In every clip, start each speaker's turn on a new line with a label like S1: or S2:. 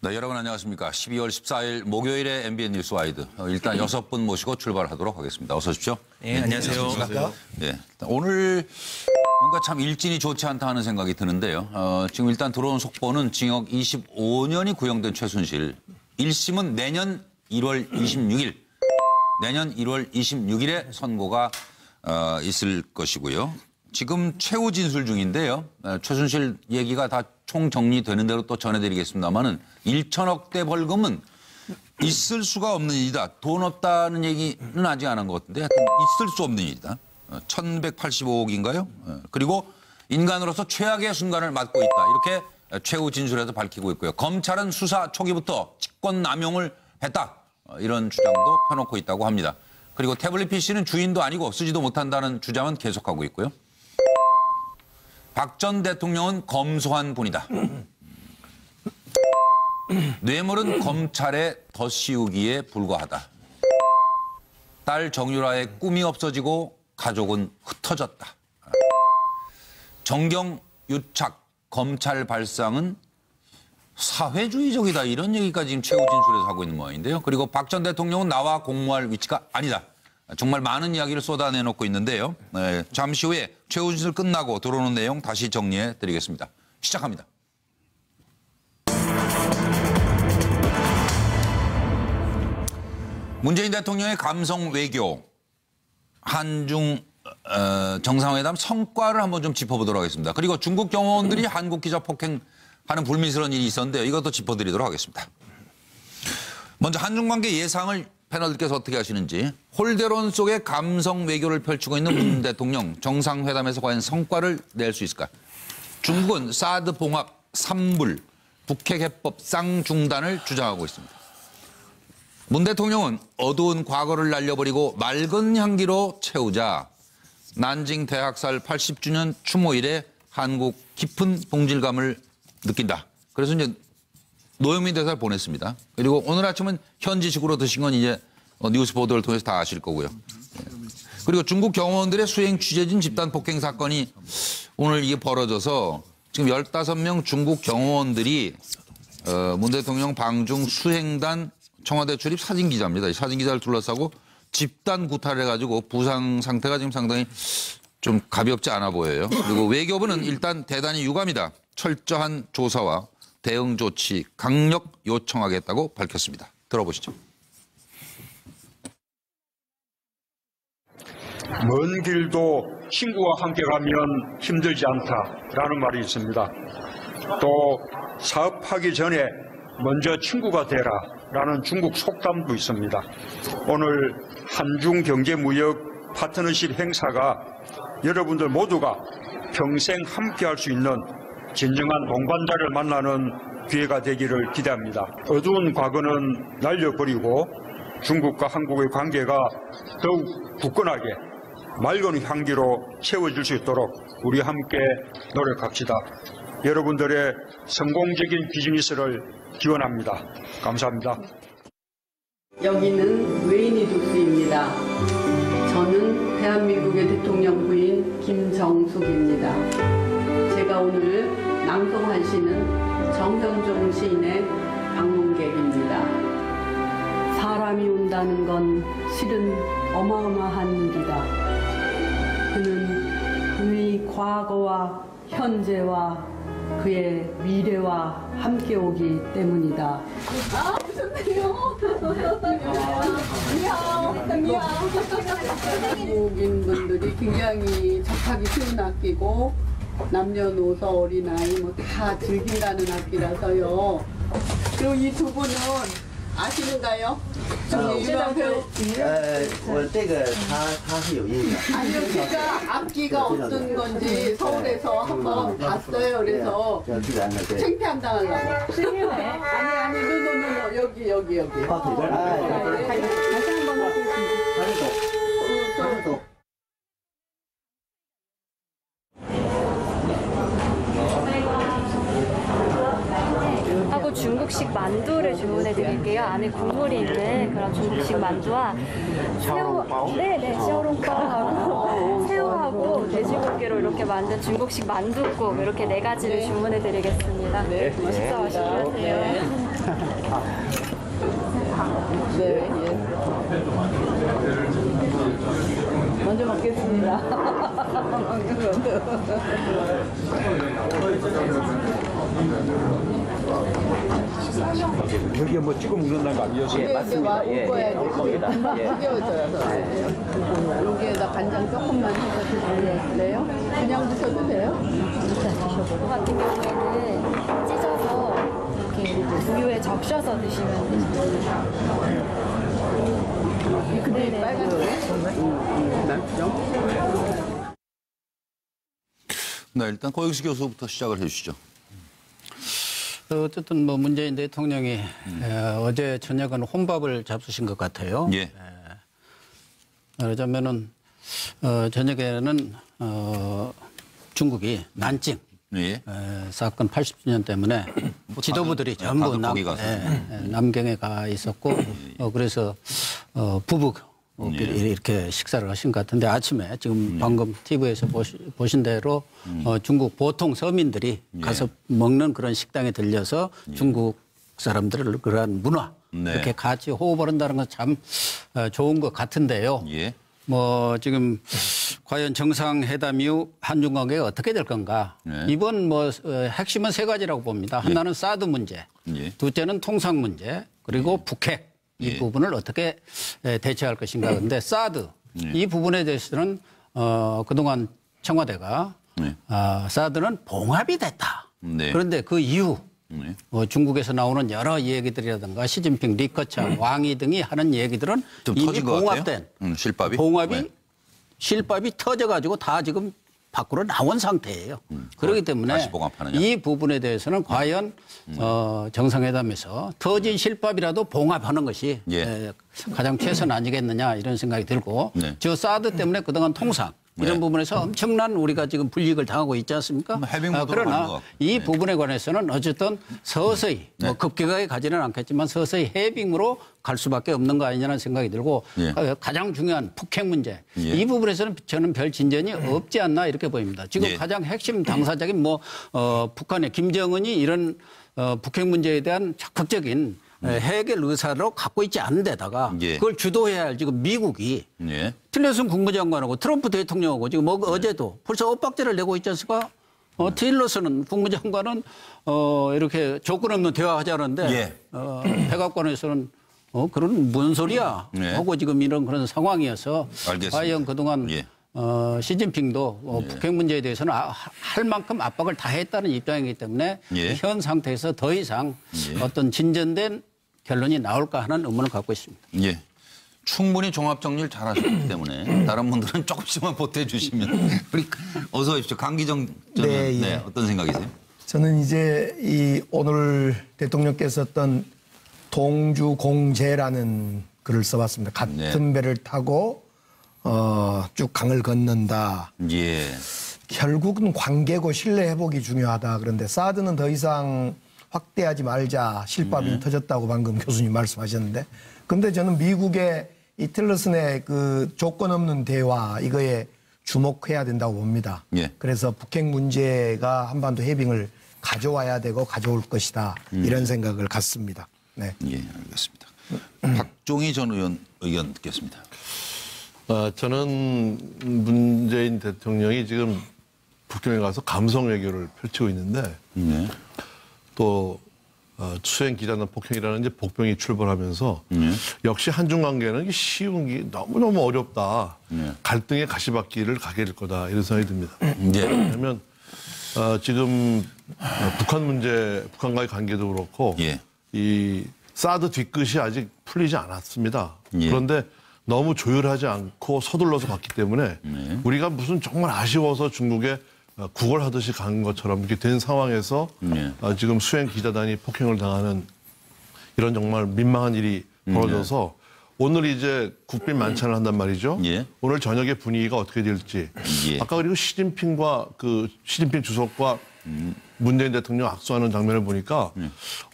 S1: 네, 여러분 안녕하십니까. 12월 14일 목요일에 MBN 뉴스와이드. 일단 6분 모시고 출발하도록 하겠습니다. 어서 오십시오.
S2: 네, 안녕하세요.
S1: 네, 오늘 뭔가 참 일진이 좋지 않다 하는 생각이 드는데요. 지금 일단 들어온 속보는 징역 25년이 구형된 최순실. 1심은 내년 1월 26일, 내년 1월 26일에 선고가 있을 것이고요. 지금 최후 진술 중인데요. 최순실 얘기가 다 총정리되는 대로 또 전해드리겠습니다만은 1천억대 벌금은 있을 수가 없는 일이다. 돈 없다는 얘기는 아직 안 한 것 같은데 하여튼 있을 수 없는 일이다. 1185억인가요? 그리고 인간으로서 최악의 순간을 맞고 있다. 이렇게 최후 진술에서 밝히고 있고요. 검찰은 수사 초기부터 직권 남용을 했다. 이런 주장도 펴놓고 있다고 합니다. 그리고 태블릿 PC는 주인도 아니고 쓰지도 못한다는 주장은 계속하고 있고요. 박 전 대통령은 검소한 분이다. 뇌물은 검찰에 덧씌우기에 불과하다. 딸 정유라의 꿈이 없어지고 가족은 흩어졌다. 정경 유착 검찰 발상은 사회주의적이다. 이런 얘기까지 지금 최후 진술에서 하고 있는 모양인데요. 그리고 박 전 대통령은 나와 공모할 위치가 아니다. 정말 많은 이야기를 쏟아내놓고 있는데요. 잠시 후에 최후 진술 끝나고 들어오는 내용 다시 정리해 드리겠습니다. 시작합니다. 문재인 대통령의 감성 외교, 한중 정상회담 성과를 한번 좀 짚어보도록 하겠습니다. 그리고 중국 경호원들이 한국 기자 폭행하는 불미스러운 일이 있었는데 이것도 짚어드리도록 하겠습니다. 먼저 한중 관계 예상을 패널들께서 어떻게 하시는지, 홀대론 속에 감성 외교를 펼치고 있는 문 대통령 정상회담에서 과연 성과를 낼 수 있을까? 중국은 사드 봉합 3불, 북핵 해법 쌍중단을 주장하고 있습니다. 문 대통령은 어두운 과거를 날려버리고 맑은 향기로 채우자. 난징 대학살 80주년 추모일에 한국 깊은 동질감을 느낀다. 그래서 이제 노영민 대사를 보냈습니다. 그리고 오늘 아침은 현지식으로 드신 건 이제 뉴스 보도를 통해서 다 아실 거고요. 그리고 중국 경호원들의 수행 취재진 집단 폭행 사건이 오늘 이게 벌어져서 지금 15명 중국 경호원들이 문 대통령 방중 수행단 청와대 출입 사진기자입니다. 이 사진기자를 둘러싸고 집단 구타를 해가지고 부상 상태가 지금 상당히 좀 가볍지 않아 보여요. 그리고 외교부는 일단 대단히 유감이다. 철저한 조사와 대응 조치 강력 요청하겠다고 밝혔습니다. 들어보시죠.
S3: 먼 길도 친구와 함께 가면 힘들지 않다라는 말이 있습니다. 또 사업하기 전에 먼저 친구가 되라라는 중국 속담도 있습니다. 오늘 한중 경제무역 파트너십 행사가 여러분들 모두가 평생 함께할 수 있는 진정한 동반자를 만나는 기회가 되기를 기대합니다. 어두운 과거는 날려버리고 중국과 한국의 관계가 더욱 굳건하게 맑은 향기로 채워질 수 있도록 우리 함께 노력합시다. 여러분들의 성공적인 비즈니스를 기원합니다. 감사합니다.
S4: 여기는 웨이니 독수입니다. 저는 대한민국의 대통령 부인 김정숙입니다. 제가 오늘 낭송할 시는 정현종 시인의 방문객입니다. 사람이 온다는 건 실은 어마어마한 일이다. 그는 그의 과거와 현재와 그의 미래와 함께 오기 때문이다.
S5: 아, 오셨네요.
S4: 한국인 분들이 굉장히 접하기 쉬운 악기고 남녀노소 어린아이 뭐 다 즐긴다는 악기라서요. 그리고 이 두 분은 아시는가요? 유명 배우.
S6: 我这个他是有印象。
S4: 아니요, 제가 악기가 어떤 건지 서울에서 한번 봤어요. 그래서 창피한 당하려고. 아니, 노 여기.
S6: 아,
S4: 다시 한번 하겠습니다.
S5: 하고 중국식 만두를 주문해 드릴게요. 안에 국물이 있는 그런 중국식 만두와 새우, 네네, 샤오롱바오하고 새우하고 돼지고기로 이렇게 만든 중국식 만둣국 이렇게 4가지를 주문해 드리겠습니다. 네. 식사 맛있게 하세요.
S4: 네, 예. 먼저 먹겠습니다.
S3: 여기에 뭐 찍어 먹는다는 거 아니었어요?
S6: 예, 맞습니다.
S4: 올 거야.
S6: 올 겁니다.
S4: 금방
S6: 예.
S4: 튀겨져서. 여기에다 간장 조금만 해서 드실래요? 그냥 드셔도 돼요?
S5: 이거 같은 경우에는 찢어서 이렇게 우유에 적셔서 드시면 되십니다.
S4: 근데 빨간 거예요?
S1: 네, 일단 고영수 교수부터 시작을 해주시죠.
S2: 어쨌든 뭐 문재인 대통령이 어제 저녁은 혼밥을 잡수신 것 같아요.
S1: 예.
S2: 그러자면은 저녁에는 중국이 난징
S1: 예.
S2: 사건 80주년 때문에 지도부들이 전부
S1: 다국거기 가서.
S2: 남경에 가 있었고 그래서 부부 이렇게 식사를 하신 것 같은데 아침에 지금 방금 TV에서 보신 대로 중국 보통 서민들이 가서 먹는 그런 식당에 들려서 중국 사람들을 그러한 문화
S1: 네.
S2: 이렇게 같이 호흡을 한다는 건 참 좋은 것 같은데요.
S1: 예.
S2: 뭐 지금 과연 정상회담 이후 한중 관계가 어떻게 될 건가?
S1: 네.
S2: 이번 뭐 핵심은 세 가지라고 봅니다. 하나는 사드 문제,
S1: 예.
S2: 둘째는 통상 문제, 그리고 북핵 이
S1: 예.
S2: 부분을 어떻게 대처할 것인가. 그런데 사드
S1: 예.
S2: 이 부분에 대해서는 그동안 청와대가
S1: 네.
S2: 사드는 봉합이 됐다.
S1: 네.
S2: 그런데 그 이후
S1: 네.
S2: 중국에서 나오는 여러 얘기들이라든가 시진핑, 리커창, 왕이 등이 하는 얘기들은
S1: 좀
S2: 이미
S1: 터진 것
S2: 봉합된
S1: 같아요. 실밥이.
S2: 봉합이
S1: 네.
S2: 실밥이 터져가지고 다 지금 밖으로 나온 상태예요. 그렇기 때문에
S1: 다시 봉합하느냐.
S2: 이 부분에 대해서는 과연 정상회담에서 터진 실밥이라도 봉합하는 것이
S1: 예.
S2: 가장 최선 아니겠느냐 이런 생각이 들고
S1: 네.
S2: 저 사드 때문에 그동안 통상 이런
S1: 네.
S2: 부분에서 엄청난 우리가 지금 불이익을 당하고 있지 않습니까?
S1: 해빙 모드로 가는 것
S2: 그러나
S1: 같고.
S2: 이
S1: 네.
S2: 부분에 관해서는 어쨌든 서서히
S1: 네.
S2: 뭐 급격하게 가지는 않겠지만 서서히 해빙으로 갈 수밖에 없는 거 아니냐는 생각이 들고
S1: 예.
S2: 가장 중요한 북핵 문제
S1: 예.
S2: 이 부분에서는 저는 별 진전이 없지 않나 이렇게 보입니다. 지금
S1: 예.
S2: 가장 핵심 당사자인 뭐 북한의 김정은이 이런 북핵 문제에 대한 적극적인 해결 의사로 갖고 있지 않은 데다가
S1: 예.
S2: 그걸 주도해야 할 지금 미국이
S1: 예.
S2: 틸러슨 국무장관하고 트럼프 대통령하고 지금 어제도 벌써 엇박자를 내고 있지 않습니까? 틸러슨은 국무장관은 이렇게 조건 없는 대화하자는데
S1: 예.
S2: 백악관에서는 그런 뭔 소리야
S1: 예.
S2: 하고 지금 이런 그런 상황이어서
S1: 알겠습니다.
S2: 과연 그동안
S1: 예.
S2: 시진핑도 북핵 문제에 대해서는 할 만큼 압박을 다 했다는 입장이기 때문에
S1: 예.
S2: 현 상태에서 더 이상
S1: 예.
S2: 어떤 진전된 결론이 나올까 하는 의문을 갖고 있습니다.
S1: 예. 충분히 종합 정리를 잘 하셨기 때문에 다른 분들은 조금씩만 보태 주시면 우리 어서 오십시오. 강기정 저는
S7: 네, 예.
S1: 어떤 생각이세요?
S7: 저는 이제 이 오늘 대통령께서 썼던 동주공제라는 글을 써봤습니다. 같은 배를 타고 쭉 강을 건넌다.
S1: 예.
S7: 결국은 관계고 신뢰 회복이 중요하다. 그런데 사드는 더 이상 확대하지 말자. 실밥이 터졌다고 방금 교수님 말씀하셨는데. 근데 저는 미국의 이 틸러슨의 그 조건 없는 대화 이거에 주목해야 된다고 봅니다.
S1: 예.
S7: 그래서 북핵 문제가 한반도 해빙을 가져와야 되고 가져올 것이다. 이런 생각을 갖습니다. 네.
S1: 예, 알겠습니다. 박종희 전 의원 의견 듣겠습니다.
S8: 저는 문재인 대통령이 지금 북경에 가서 감성 외교를 펼치고 있는데
S1: 네.
S8: 또 수행 기자단 폭행이라는 이제 복병이 출범하면서 역시 한중 관계는 쉬운 게 너무너무 어렵다. 갈등의 가시밭길을 가게 될 거다. 이런 생각이 듭니다.
S1: 예.
S8: 왜냐하면 지금 북한 문제, 북한과의 관계도 그렇고
S1: 예.
S8: 이 사드 뒤끝이 아직 풀리지 않았습니다.
S1: 예.
S8: 그런데 너무 조율하지 않고 서둘러서 갔기 때문에 우리가 무슨 정말 아쉬워서 중국에 구걸하듯이 간 것처럼 이렇게 된 상황에서 지금 수행 기자단이 폭행을 당하는 이런 정말 민망한 일이 벌어져서 오늘 이제 국빈 만찬을 한단 말이죠.
S1: 예.
S8: 오늘 저녁의 분위기가 어떻게 될지.
S1: 예.
S8: 아까 그리고 시진핑 주석과 문재인 대통령 악수하는 장면을 보니까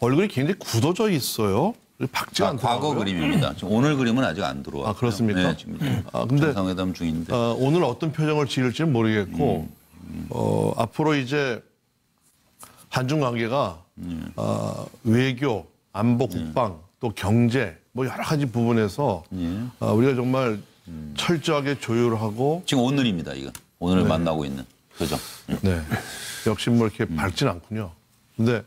S8: 얼굴이 굉장히 굳어져 있어요. 박지가 않더라고요.
S1: 과거 그림입니다. 지금 오늘 그림은 아직 안 들어왔어요.
S8: 아, 그렇습니까?
S1: 네, 지금
S8: 근데
S1: 정상회담 중인데.
S8: 오늘 어떤 표정을 지을지는 모르겠고 앞으로 이제 한중 관계가 외교 안보, 국방, 또 경제 뭐 여러 가지 부분에서 우리가 정말 철저하게 조율하고
S1: 지금 오늘입니다, 이거. 오늘 만나고 있는. 그죠?
S8: 네. 역시 뭐 이렇게 밝진 않군요. 근데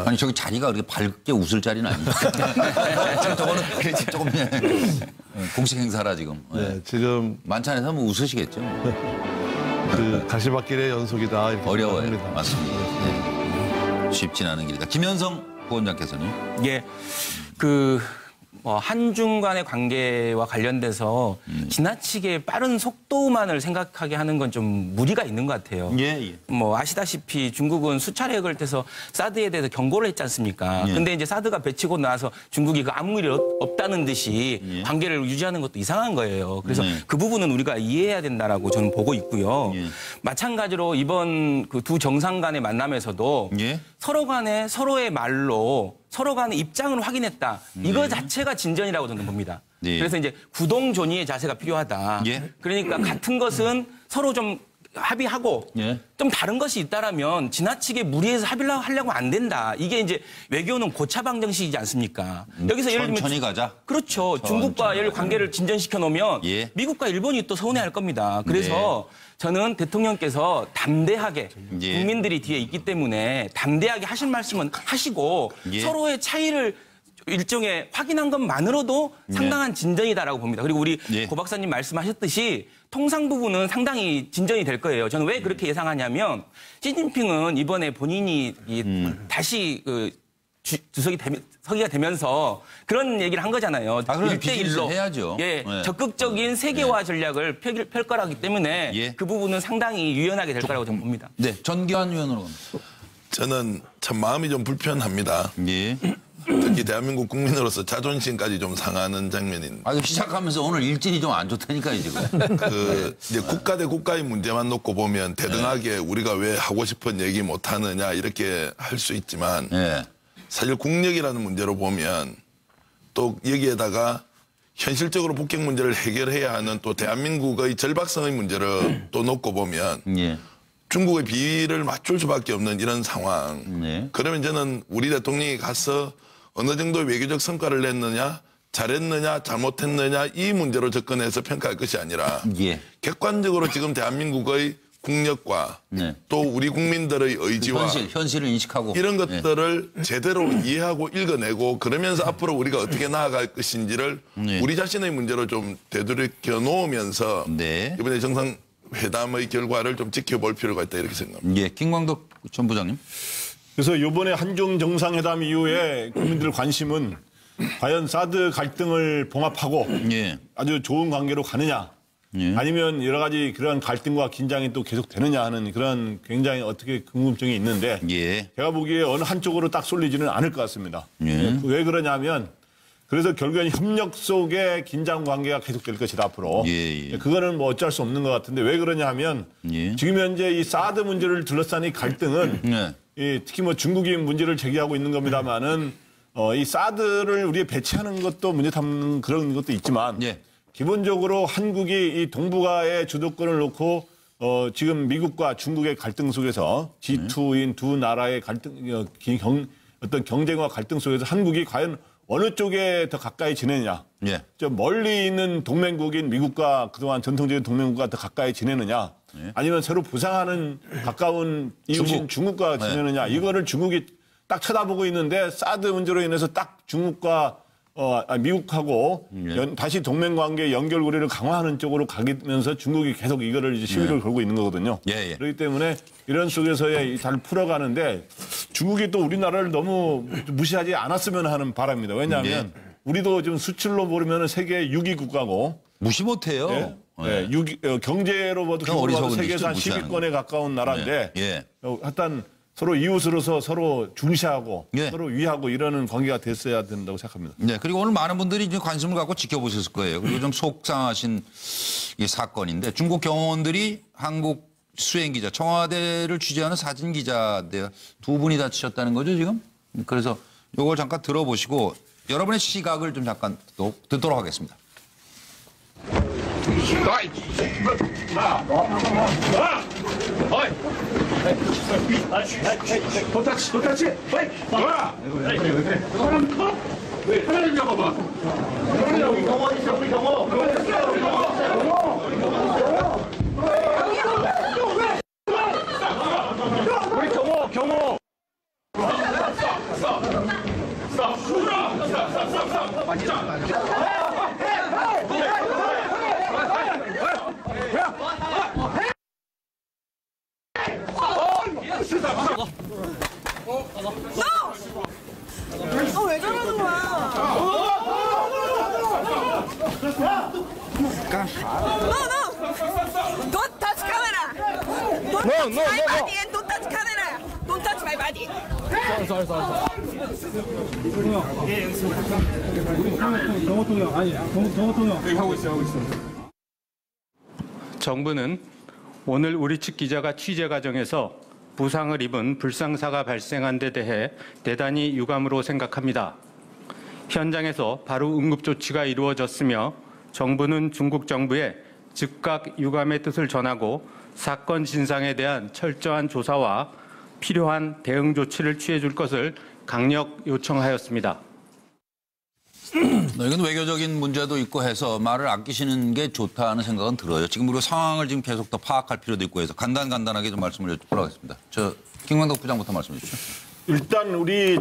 S1: 아니 저기 자리가 그렇게 밝게 웃을 자리는 아닙니다. 지금 저거는 조금 공식 행사라 지금.
S8: 네, 지금
S1: 만찬에서 한번 웃으시겠죠.
S8: 그 가시밭길의 연속이다 이렇게
S1: 어려워요.
S8: 생각합니다.
S1: 맞습니다. 네. 쉽진 않은 길이다. 김현성 부원장께서는
S9: 예, 한중 간의 관계와 관련돼서 지나치게 빠른 속도만을 생각하게 하는 건 좀 무리가 있는 것 같아요.
S1: 예.
S9: 뭐 아시다시피 중국은 수차례 걸쳐서 사드에 대해서 경고를 했지 않습니까?
S1: 예.
S9: 근데 이제 사드가 배치고 나서 중국이 그 아무 일이 없다는 듯이 관계를 유지하는 것도 이상한 거예요. 그래서 그 부분은 우리가 이해해야 된다라고 저는 보고 있고요. 마찬가지로 이번 그 두 정상 간의 만남에서도 서로 간에 서로의 말로 서로 간의 입장을 확인했다. 이거 자체가 진전이라고 저는 봅니다. 그래서 이제 구동존의의 자세가 필요하다. 그러니까 같은 것은 서로 좀 합의하고 좀 다른 것이 있다라면 지나치게 무리해서 합의를 하려고 안 된다. 이게 이제 외교는 고차 방정식이지 않습니까? 여기서 예를 들면
S1: 천천히 가자.
S9: 그렇죠. 중국과 예를 관계를 진전시켜 놓으면 미국과 일본이 또 서운해할 겁니다. 그래서 저는 대통령께서 담대하게 국민들이 뒤에 있기 때문에 담대하게 하실 말씀은 하시고 서로의 차이를 일종의 확인한 것만으로도 상당한 진전이다라고 봅니다. 그리고 우리 고 박사님 말씀하셨듯이 통상 부분은 상당히 진전이 될 거예요. 저는 왜 그렇게 예상하냐면 시진핑은 이번에 본인이 다시 서기가 되면서 그런 얘기를 한 거잖아요.
S1: 그럼
S9: 1대1로
S1: 해야죠.
S9: 적극적인 세계화 전략을 펼 거라기 때문에 그 부분은 상당히 유연하게 될 거라고 저는 봅니다.
S1: 네, 전기환 위원으로 갑니다.
S10: 저는 참 마음이 좀 불편합니다. 특히 대한민국 국민으로서 자존심까지 좀 상하는 장면인.
S1: 시작하면서 오늘 일진이 좀 안 좋다니까요, 지금.
S10: 이제 국가 대 국가의 문제만 놓고 보면 대등하게 우리가 왜 하고 싶은 얘기 못 하느냐 이렇게 할 수 있지만 사실 국력이라는 문제로 보면 또 여기에다가 현실적으로 북핵 문제를 해결해야 하는 또 대한민국의 절박성의 문제를 또 놓고 보면 중국의 비위를 맞출 수밖에 없는 이런 상황. 그러면 저는 우리 대통령이 가서 어느 정도 외교적 성과를 냈느냐, 잘했느냐, 잘못했느냐 이 문제로 접근해서 평가할 것이 아니라 객관적으로 지금 대한민국의 국력과 또 우리 국민들의 의지와
S1: 현실을 인식하고
S10: 이런 것들을 제대로 이해하고 읽어내고 그러면서 앞으로 우리가 어떻게 나아갈 것인지를 우리 자신의 문제로 좀 되돌이켜 놓으면서 이번에 정상회담의 결과를 좀 지켜볼 필요가 있다 이렇게 생각합니다.
S1: 김광덕 전 부장님.
S11: 그래서 이번에 한중 정상회담 이후에 국민들 관심은 과연 사드 갈등을 봉합하고 아주 좋은 관계로 가느냐 아니면 여러 가지 그런 갈등과 긴장이 또 계속 되느냐 하는 그런 굉장히 어떻게 궁금증이 있는데 제가 보기에 어느 한쪽으로 딱 쏠리지는 않을 것 같습니다. 왜 그러냐면 그래서 결국엔 협력 속에 긴장 관계가 계속될 것이다 앞으로. 그거는 뭐 어쩔 수 없는 것 같은데 왜 그러냐 하면 지금 현재 이 사드 문제를 둘러싼 이 갈등은 특히 뭐 중국이 문제를 제기하고 있는 겁니다만은 이 사드를 우리가 배치하는 것도 문제 삼는 그런 것도 있지만 기본적으로 한국이 이 동북아의 주도권을 놓고 지금 미국과 중국의 갈등 속에서 G2인 두 나라의 갈등, 어떤 경쟁과 갈등 속에서 한국이 과연 어느 쪽에 더 가까이 지내느냐. 저 멀리 있는 동맹국인 미국과 그동안 전통적인 동맹국과 더 가까이 지내느냐. 아니면 새로 부상하는 가까운 이웃인 중국과 지내느냐. 이거를 중국이 딱 쳐다보고 있는데 사드 문제로 인해서 딱 중국과 미국하고 다시 동맹관계 연결고리를 강화하는 쪽으로 가면서 중국이 계속 이거를 이제 시위를 걸고 있는 거거든요. 그렇기 때문에 이런 속에서의 잘 풀어가는데 중국이 또 우리나라를 너무 무시하지 않았으면 하는 바람입니다. 왜냐하면 우리도 지금 수출로 보면 세계 6위 국가고
S1: 무시 못해요.
S11: 경제로 봐도 세계에서 한 10위권에 가까운 나라인데 하여튼 서로 이웃으로서 서로 중시하고 서로 위하고 이러는 관계가 됐어야 된다고 생각합니다.
S1: 그리고 오늘 많은 분들이 이제 관심을 갖고 지켜보셨을 거예요. 그리고 좀 속상하신 이 사건인데 중국 경호원들이 한국 수행기자, 청와대를 취재하는 사진기자인데요. 두 분이 다치셨다는 거죠, 지금? 그래서 이걸 잠깐 들어보시고 여러분의 시각을 좀 잠깐 또 듣도록 하겠습니다.
S3: 도타치, 도타치. 뭐야? 그래. 사람 커? 왜 하나 좀 잡아봐. 우리 경호 있어, 우리 경호. 우리 경호.
S12: 너 왜 저러는 거야? No, don't touch camera. Don't touch my body and don't touch camera. Don't touch my body.
S13: 정부는 오늘 우리 측 기자가 취재 과정에서 부상을 입은 불상사가 발생한 데 대해 대단히 유감으로 생각합니다. 현장에서 바로 응급조치가 이루어졌으며 정부는 중국 정부에 즉각 유감의 뜻을 전하고 사건 진상에 대한 철저한 조사와 필요한 대응 조치를 취해 줄 것을 강력 요청하였습니다.
S1: 이건 외교적인 문제도 있고 해서 말을 아끼시는 게 좋다는 생각은 들어요. 지금 우리가 상황을 지금 계속 더 파악할 필요도 있고 해서 간단하게 좀 말씀을 여쭙도록 하겠습니다. 김광덕 부장부터 말씀해 주시죠.
S11: 일단 우리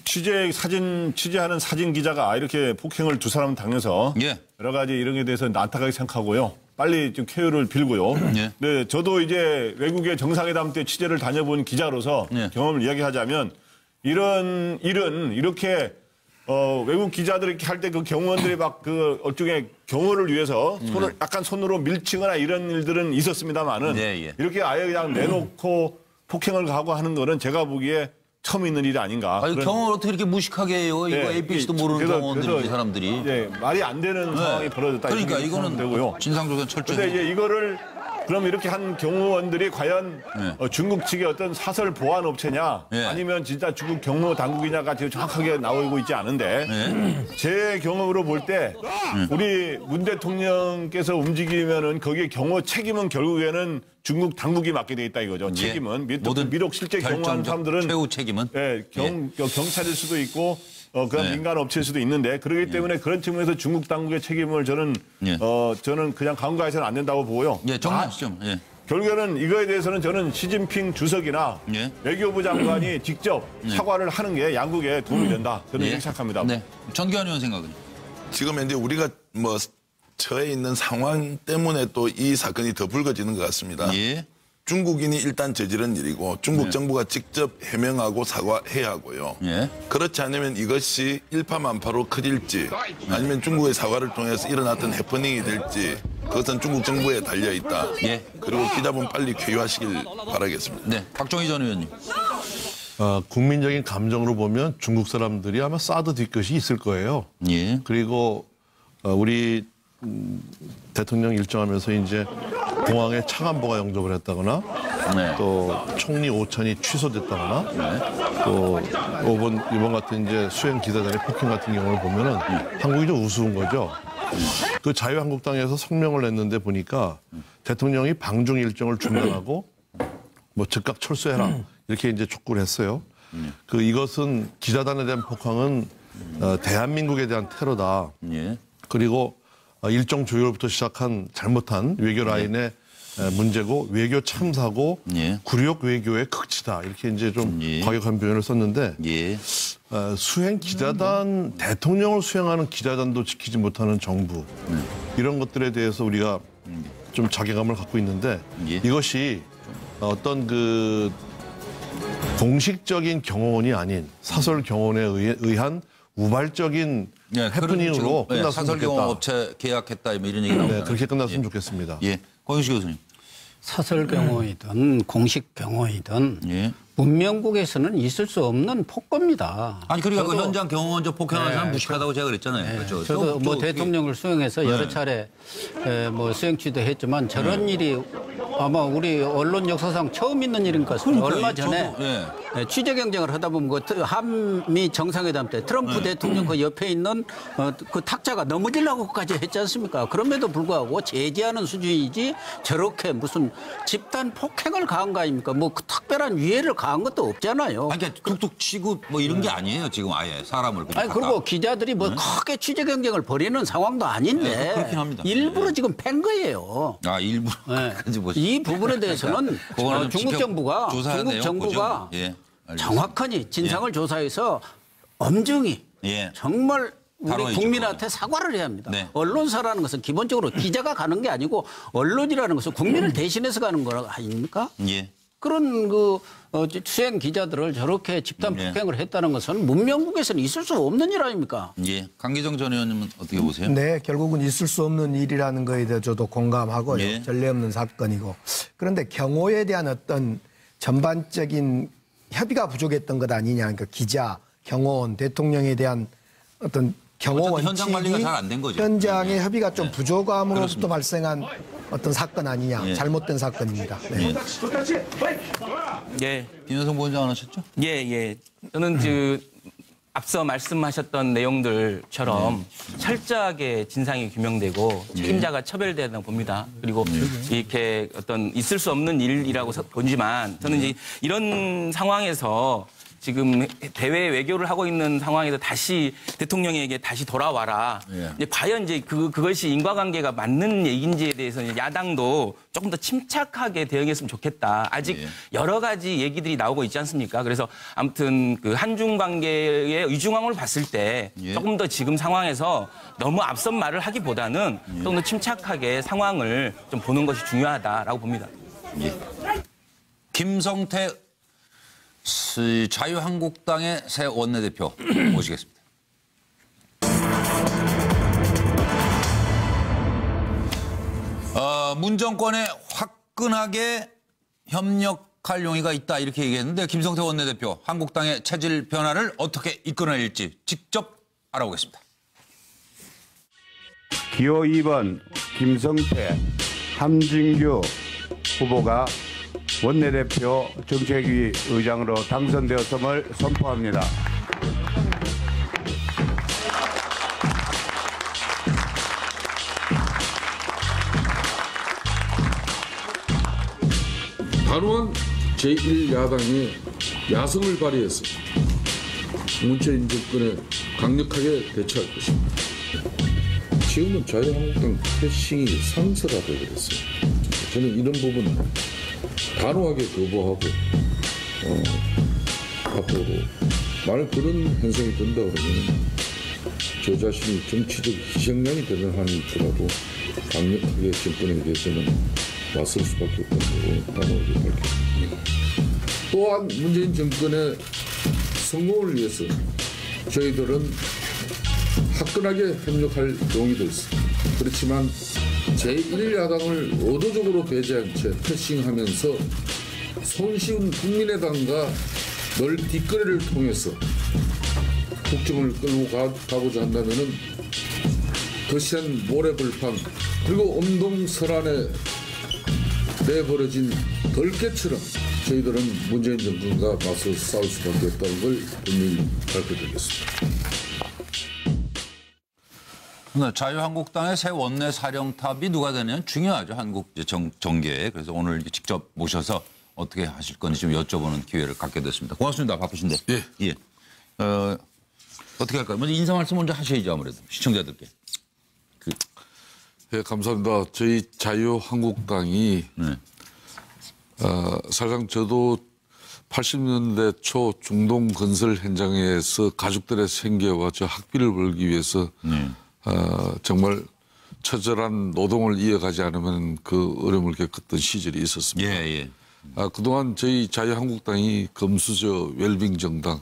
S11: 취재하는 사진 기자가 이렇게 폭행을 두 사람 당해서 여러 가지 이런 게 대해서 안타깝게 생각하고요. 빨리 좀 쾌유를 빌고요. 네, 저도 이제 외국의 정상회담 때 취재를 다녀본 기자로서 경험을 이야기하자면 이런 일은 이렇게 외국 기자들이 이렇게 할 때 그 경호원들이 막 그 일종의 경호를 위해서 손을 약간 손으로 밀치거나 이런 일들은 있었습니다만은 이렇게 아예 그냥 내놓고 폭행을 가고 하는 거는 제가 보기에 처음 있는 일이 아닌가.
S1: 경호를 어떻게 이렇게 무식하게 해요? 이거 ABC도 모르는 경호원들이 사람들이.
S11: 말이 안 되는 상황이 벌어졌다.
S1: 그러니까 이거는 되고요. 진상조사 철저히.
S11: 근데 이제 이거를 그럼 이렇게 한 경호원들이 과연 중국 측의 어떤 사설 보안 업체냐 아니면 진짜 중국 경호 당국이냐가 지금 정확하게 나오고 있지 않은데 제 경험으로 볼 때 우리 문 대통령께서 움직이면은 거기에 경호 책임은 결국에는 중국 당국이 맡게 돼 있다 이거죠. 책임은 비록 실제 경호하는 사람들은
S1: 최후 책임은
S11: 경찰일 수도 있고 그런 민간 업체일 수도 있는데 그렇기 때문에 그런 측면에서 중국 당국의 책임을 저는 그냥 간과해서는 안 된다고 보고요. 결국에는 이거에 대해서는 저는 시진핑 주석이나 외교부 장관이 직접 사과를 하는 게 양국에 도움이 된다. 저는 이렇게 생각합니다.
S1: 전기현 의원 생각은?
S10: 지금 이제 우리가 처해 있는 상황 때문에 또 이 사건이 더 불거지는 것 같습니다. 중국인이 일단 저지른 일이고 중국 정부가 직접 해명하고 사과해야 하고요. 그렇지 않으면 이것이 일파만파로 커질지 아니면 중국의 사과를 통해서 일어났던 해프닝이 될지 그것은 중국 정부에 달려있다. 그리고 기자분 빨리 쾌유하시길 바라겠습니다.
S1: 박종희 전 의원님.
S8: 국민적인 감정으로 보면 중국 사람들이 아마 사드 뒷것이 있을 거예요. 그리고 우리 대통령 일정하면서 이제 공항에 차관보가 영접을 했다거나 또 총리 오찬이 취소됐다거나 또 이번 같은 이제 수행 기자단의 폭행 같은 경우를 보면은 한국이 좀 우스운 거죠. 그 자유한국당에서 성명을 냈는데 보니까 대통령이 방중 일정을 중단하고 즉각 철수해라 이렇게 이제 촉구를 했어요. 이것은 기자단에 대한 폭행은 대한민국에 대한 테러다. 그리고 일정 조율부터 시작한 잘못한 외교 라인의 문제고 외교 참사고 굴욕 외교의 극치다 이렇게 이제 좀 과격한 표현을 썼는데 수행 기자단 대통령을 수행하는 기자단도 지키지 못하는 정부 이런 것들에 대해서 우리가 좀 자괴감을 갖고 있는데 이것이 어떤 그 공식적인 경호원이 아닌 사설 경호원에 의한 우발적인 해프닝으로 끝났으면
S1: 사설
S8: 좋겠다.
S1: 경호업체 계약했다 이런 얘기 나옵니다.
S8: 그렇게 끝났으면 좋겠습니다.
S1: 권영식 교수님.
S2: 사설 경호이든 공식 경호이든 문명국에서는 있을 수 없는 폭거입니다.
S1: 아니 그러니까 그 현장 경호원적 폭행하는 사람 무식하다고 제가 그랬잖아요. 그렇죠.
S2: 저도 대통령을 수행해서 여러 차례 수행치도 했지만 저런 일이 아마 우리 언론 역사상 처음 있는 일인 것 같습니다. 얼마 전에 취재 경쟁을 하다 보면 그 한미 정상회담 때 트럼프 대통령 그 옆에 있는 그 탁자가 넘어지려고까지 했지 않습니까? 그럼에도 불구하고 제지하는 수준이지 저렇게 무슨 집단 폭행을 가한 거 아닙니까? 뭐 그 특별한 위해를 가한 것도 없잖아요.
S1: 아니, 그러니까 툭툭 치고 뭐 이런 게 아니에요. 지금 아예 사람을 그냥.
S2: 아니 그리고 기자들이 뭐 크게 취재 경쟁을 벌이는 상황도 아닌데
S1: 그렇긴 합니다.
S2: 일부러 지금 팬 거예요.
S1: 아 일부러.
S2: 이 부분에 대해서는 중국 정부가 정확하니 진상을 조사해서 엄중히 정말 우리 국민한테 사과를 해야 합니다. 언론사라는 것은 기본적으로 기자가 가는 게 아니고 언론이라는 것은 국민을 대신해서 가는 거 아닙니까? 그런 그 수행 기자들을 저렇게 집단 폭행을 했다는 것은 문명국에서는 있을 수 없는 일 아닙니까?
S1: 강기정 전 의원님은 어떻게 보세요?
S7: 네, 결국은 있을 수 없는 일이라는 거에 대해 저도 공감하고요. 전례 없는 사건이고. 그런데 경호에 대한 어떤 전반적인 협의가 부족했던 것 아니냐. 그러니까 기자, 경호원, 대통령에 대한 어떤 경호 원칙이
S1: 현장 관리가 잘 안 된 거죠.
S7: 현장의 협의가 좀 부족함으로부터 발생한 어떤 사건 아니냐. 잘못된 사건입니다.
S1: 김현성 부원장 안 하셨죠?
S9: 저는 앞서 말씀하셨던 내용들처럼 철저하게 진상이 규명되고 책임자가 처벌되다고 봅니다. 그리고 이렇게 어떤 있을 수 없는 일이라고 보지만 저는 이제 이런 상황에서 지금 대외 외교를 하고 있는 상황에서 다시 대통령에게 다시 돌아와라. 이제 과연 이제 그것이 인과관계가 맞는 얘기인지에 대해서 야당도 조금 더 침착하게 대응했으면 좋겠다. 아직 여러 가지 얘기들이 나오고 있지 않습니까? 그래서 아무튼 그 한중 관계의 위중함을 봤을 때 조금 더 지금 상황에서 너무 앞선 말을 하기보다는 좀 더 침착하게 상황을 좀 보는 것이 중요하다라고 봅니다.
S1: 김성태 자유한국당의 새 원내대표 모시겠습니다. 문 정권에 화끈하게 협력할 용의가 있다 이렇게 얘기했는데 김성태 원내대표 한국당의 체질 변화를 어떻게 이끌어낼지 직접 알아보겠습니다.
S14: 기호 2번 김성태, 함진규 후보가 원내대표 정책위 의장으로 당선되었음을 선포합니다.
S15: 단호한 제1야당의 야성을 발휘해서 문재인 정권에 강력하게 대처할 것입니다. 지금은 자유한국당 패싱이 상설화되고 그랬어요. 저는 이런 부분은 단호하게 거부하고 앞으로 만약 그런 현상이 된다 그러면 저 자신이 정치적 희생양이 되는 한일 줄 알고 강력하게 정권에 대해서는 맞설 수밖에 없다고 단호하게 밝혔습니다. 또한 문재인 정권의 성공을 위해서 저희들은 화끈하게 협력할 용의도 있습니다. 그렇지만 제1야당을 의도적으로 배제한 채 패싱하면서 손쉬운 국민의당과 늘 뒷거래를 통해서 국정을 끌고 가고자 한다면 거시한 모래벌판 그리고 엄동설안에 내버려진 덜개처럼 저희들은 문재인 정권과 맞서 싸울 수밖에 없다는 걸 분명히 밝혀드리겠습니다.
S1: 자유한국당의 새 원내 사령탑이 누가 되냐면 중요하죠. 한국 정계에. 그래서 오늘 직접 모셔서 어떻게 하실 건지 좀 여쭤보는 기회를 갖게 됐습니다. 고맙습니다. 바쁘신데. 어떻게 할까요? 먼저 인사 말씀 먼저 하셔야죠. 아무래도 시청자들께.
S15: 감사합니다. 저희 자유한국당이 사실상 저도 80년대 초 중동 건설 현장에서 가족들의 생계와 저 학비를 벌기 위해서 정말 처절한 노동을 이어가지 않으면 그 어려움을 겪었던 시절이 있었습니다. 그동안 저희 자유한국당이 금수저 웰빙 정당,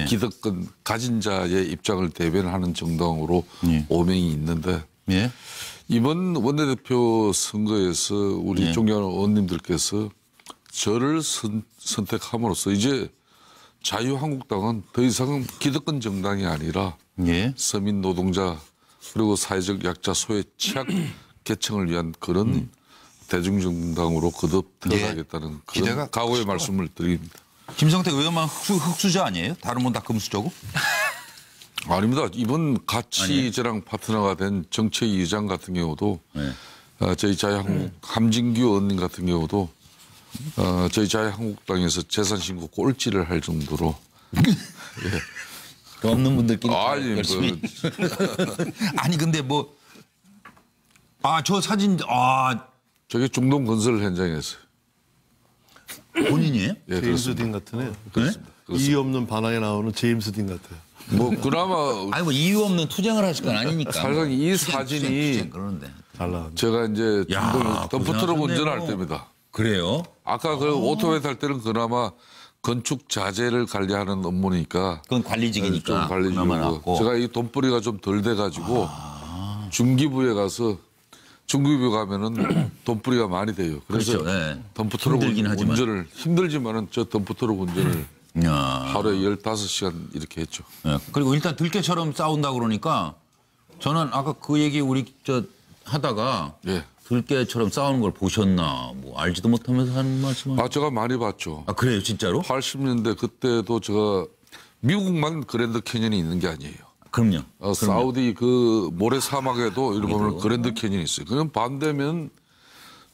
S15: 기득권 가진 자의 입장을 대변하는 정당으로 오명이 있는데 이번 원내대표 선거에서 우리 존경하는 의원님들께서 저를 선택함으로써 이제 자유한국당은 더 이상 기득권 정당이 아니라 서민 노동자 그리고 사회적 약자 소외 취약 계층을 위한 그런 대중정당으로 거듭 들어가겠다는 그런 각오의 말씀을 드립니다.
S1: 김성태 의원만 흑수저 아니에요? 다른 분 다 금수저고?
S15: 아닙니다. 이번 같이 저랑 파트너가 된 정책위 의장 같은 경우도 저희 자유한국 함진규 의원님 같은 경우도 저희 자유한국당에서 재산신고 꼴찌를 할 정도로
S1: 그 없는 분들끼리
S15: 열심히.
S1: 아니 근데 뭐 저 사진
S15: 저게 중동 건설 현장이었어요.
S1: 본인이에요?
S15: 예,
S8: 제임스 딘 같으네요.
S15: 그렇습니다.
S8: 이유 없는 반항에 나오는 제임스 딘 같아요.
S15: 뭐 그나마
S1: 아니 뭐 이유 없는 투쟁을 하실 건 아니니까.
S15: 사실상 이 사진이
S1: 그러는데.
S15: 제가 이제 중동 덤프트럭 운전할 때입니다.
S1: 그래요?
S15: 아까 그 오토바이 탈 때는 그나마 건축 자재를 관리하는 업무니까.
S1: 그건 관리직이니까.
S15: 좀 관리직이고. 제가 이 돈벌이가 좀 덜 돼가지고 중기부에 가서 중기부 가면은 돈벌이가 많이 돼요. 그래서
S1: 그렇죠.
S15: 덤프트럭
S1: 하지만.
S15: 운전을 힘들지만은 저 덤프트럭 운전을 하루에 15시간 이렇게 했죠.
S1: 그리고 일단 들깨처럼 싸운다고 그러니까 저는 아까 그 얘기 우리 하다가 들깨처럼 싸우는 걸 보셨나 뭐 알지도 못하면서 하는 말씀을.
S15: 제가 많이 봤죠.
S1: 그래요 진짜로?
S15: 80년대 그때도 제가 미국만 그랜드 캐년이 있는 게 아니에요.
S1: 그럼요.
S15: 사우디 그 모래 사막에도 이렇게 보면 그랜드 캐년이 있어요. 그냥 반대면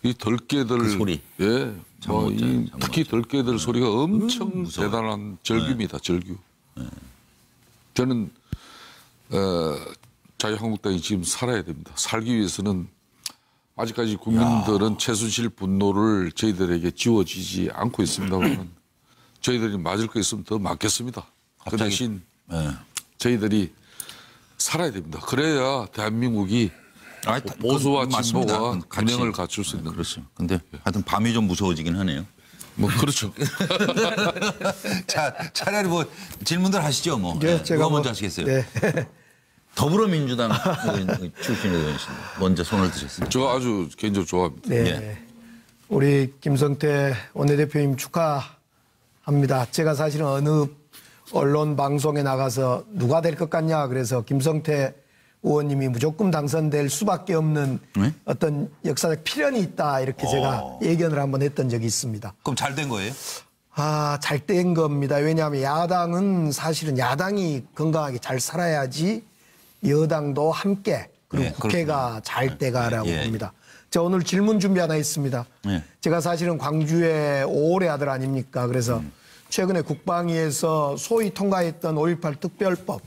S15: 이 들깨들
S1: 그 소리.
S15: 특히 들깨들 소리가 엄청 대단한 절규입니다. 절규. 저는 자유한국당이 지금 살아야 됩니다. 살기 위해서는 아직까지 국민들은 최순실 분노를 저희들에게 지워지지 않고 있습니다만 저희들이 맞을 거 있으면 더 맞겠습니다. 그 대신 저희들이 살아야 됩니다. 그래야 대한민국이 보수와 진보가 균형을 갖출 수 있는.
S1: 그렇죠. 근데 하여튼 밤이 좀 무서워지긴 하네요.
S15: 뭐 그렇죠.
S1: 자, 차라리 뭐 질문들 하시죠 뭐.
S7: 제가
S1: 먼저 하시겠어요?
S7: 네.
S1: 더불어민주당 출신 의원이신데 먼저 손을 드셨습니다.
S15: 저 아주 개인적으로 좋아합니다.
S7: 네. 우리 김성태 원내대표님 축하합니다. 제가 사실은 어느 언론 방송에 나가서 누가 될 것 같냐 그래서 김성태 의원님이 무조건 당선될 수밖에 없는 어떤 역사적 필연이 있다 이렇게 제가 예견을 한번 했던 적이 있습니다.
S1: 그럼 잘 된 거예요?
S7: 잘 된 겁니다. 왜냐하면 야당은 사실은 야당이 건강하게 잘 살아야지 여당도 함께 그리고 국회가 잘 돼가라고 봅니다. 저 오늘 질문 준비 하나 있습니다. 제가 사실은 광주의 5월의 아들 아닙니까? 그래서 최근에 국방위에서 소위 통과했던 5.18 특별법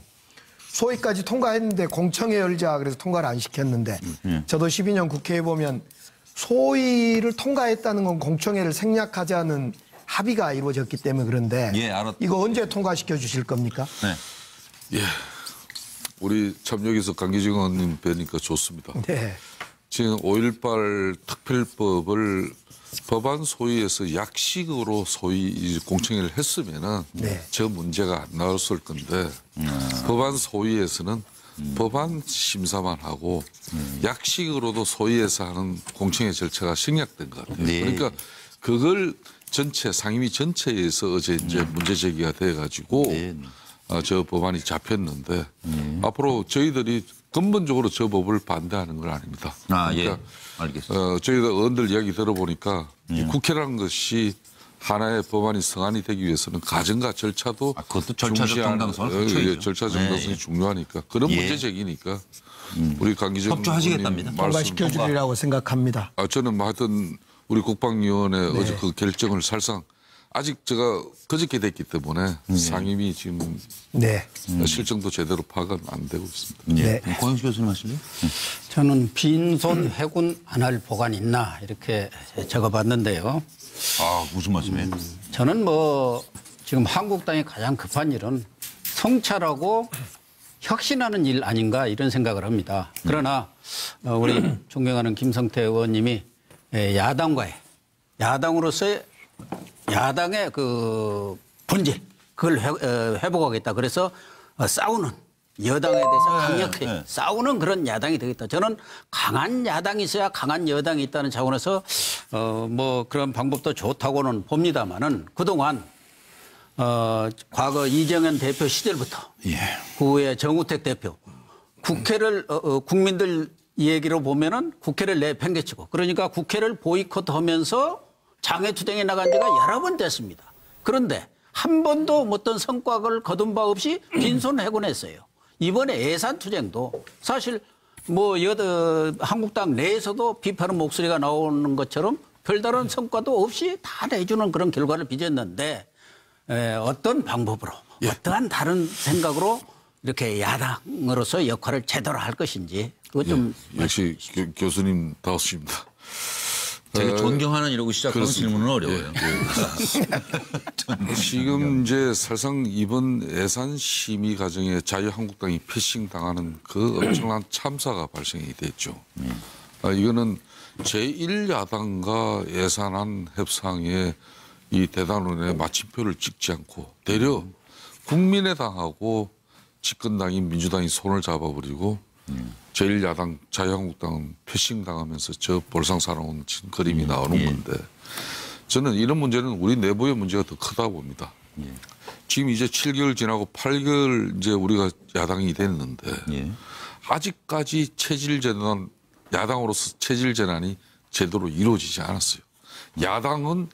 S7: 소위까지 통과했는데 공청회 열자 그래서 통과를 안 시켰는데 저도 12년 국회에 보면 소위를 통과했다는 건 공청회를 생략하자는 합의가 이루어졌기 때문에 그런데 이거 언제 통과시켜 주실 겁니까?
S15: 예, 우리 참 여기서 강기정 의원님 뵈니까 좋습니다. 지금 5.18 특별법을 법안 소위에서 약식으로 소위 공청회를 했으면은 저 문제가 안 나왔을 건데 법안 소위에서는 법안 심사만 하고 약식으로도 소위에서 하는 공청회 절차가 생략된 것 같아요. 그러니까 그걸 상임위 전체에서 어제 이제 문제 제기가 돼가지고 저 법안이 잡혔는데 앞으로 저희들이 근본적으로 저 법을 반대하는 건 아닙니다. 그러니까
S1: 알겠습니다.
S15: 저희가 의원들 이야기 들어보니까 국회라는 것이 하나의 법안이 성안이 되기 위해서는 과정과 절차도
S1: 그것도 절차적 정당성을
S15: 절차 정당성이 중요하니까 그런 문제 제기니까 우리 강기정
S1: 협조하시겠답니다.
S7: 통과시켜 주리라고 생각합니다.
S15: 저는 하여튼 우리 국방위원회 어제 그 결정을 사실상 아직 제가 그저께 됐기 때문에 상임위 지금 실정도 제대로 파악은 안 되고 있습니다.
S1: 고영식 교수님 하시죠?
S2: 저는 빈손 회군 안할 보관 있나 이렇게 적어봤는데요.
S1: 무슨 말씀이에요?
S2: 저는 지금 한국당이 가장 급한 일은 성찰하고 혁신하는 일 아닌가 이런 생각을 합니다. 그러나 우리 존경하는 김성태 의원님이 야당으로서의 야당의 그 본질 그걸 회복하겠다. 그래서 싸우는 여당에 대해서 강력하게 싸우는 그런 야당이 되겠다. 저는 강한 야당이 있어야 강한 여당이 있다는 차원에서 그런 방법도 좋다고는 봅니다만은 그동안 과거 이정현 대표 시절부터 그 후에 정우택 대표 국회를 국민들 이 얘기로 보면은 국회를 내팽개치고 그러니까 국회를 보이콧하면서 장외투쟁에 나간 지가 여러 번 됐습니다. 그런데 한 번도 어떤 성과를 거둔 바 없이 빈손해곤했어요. 이번에 예산투쟁도 사실 뭐 한국당 내에서도 비판의 목소리가 나오는 것처럼 별다른 성과도 없이 다 내주는 그런 결과를 빚었는데 어떤 방법으로 어떠한 다른 생각으로 이렇게 야당으로서 역할을 제대로 할 것인지 그거 좀
S15: 역시 교수님 다우십니다.
S1: 제가 존경하는 이러고 시작하는 질문은 어려워요.
S15: 지금 이제 사실상 이번 예산 심의 과정에 자유한국당이 패싱 당하는 그 엄청난 참사가 발생이 됐죠. 이거는 제1야당과 예산안 협상에 이 대단원에 마침표를 찍지 않고 대려 국민의당하고 집권당인 민주당이 손을 잡아버리고 제1야당 자유한국당은 패싱 당하면서 저 볼상사나운 그림이 나오는 건데 저는 이런 문제는 우리 내부의 문제가 더 크다고 봅니다. 지금 이제 7개월 지나고 8개월 이제 우리가 야당이 됐는데 아직까지 체질전환 야당으로서 체질전환이 제대로 이루어지지 않았어요. 야당은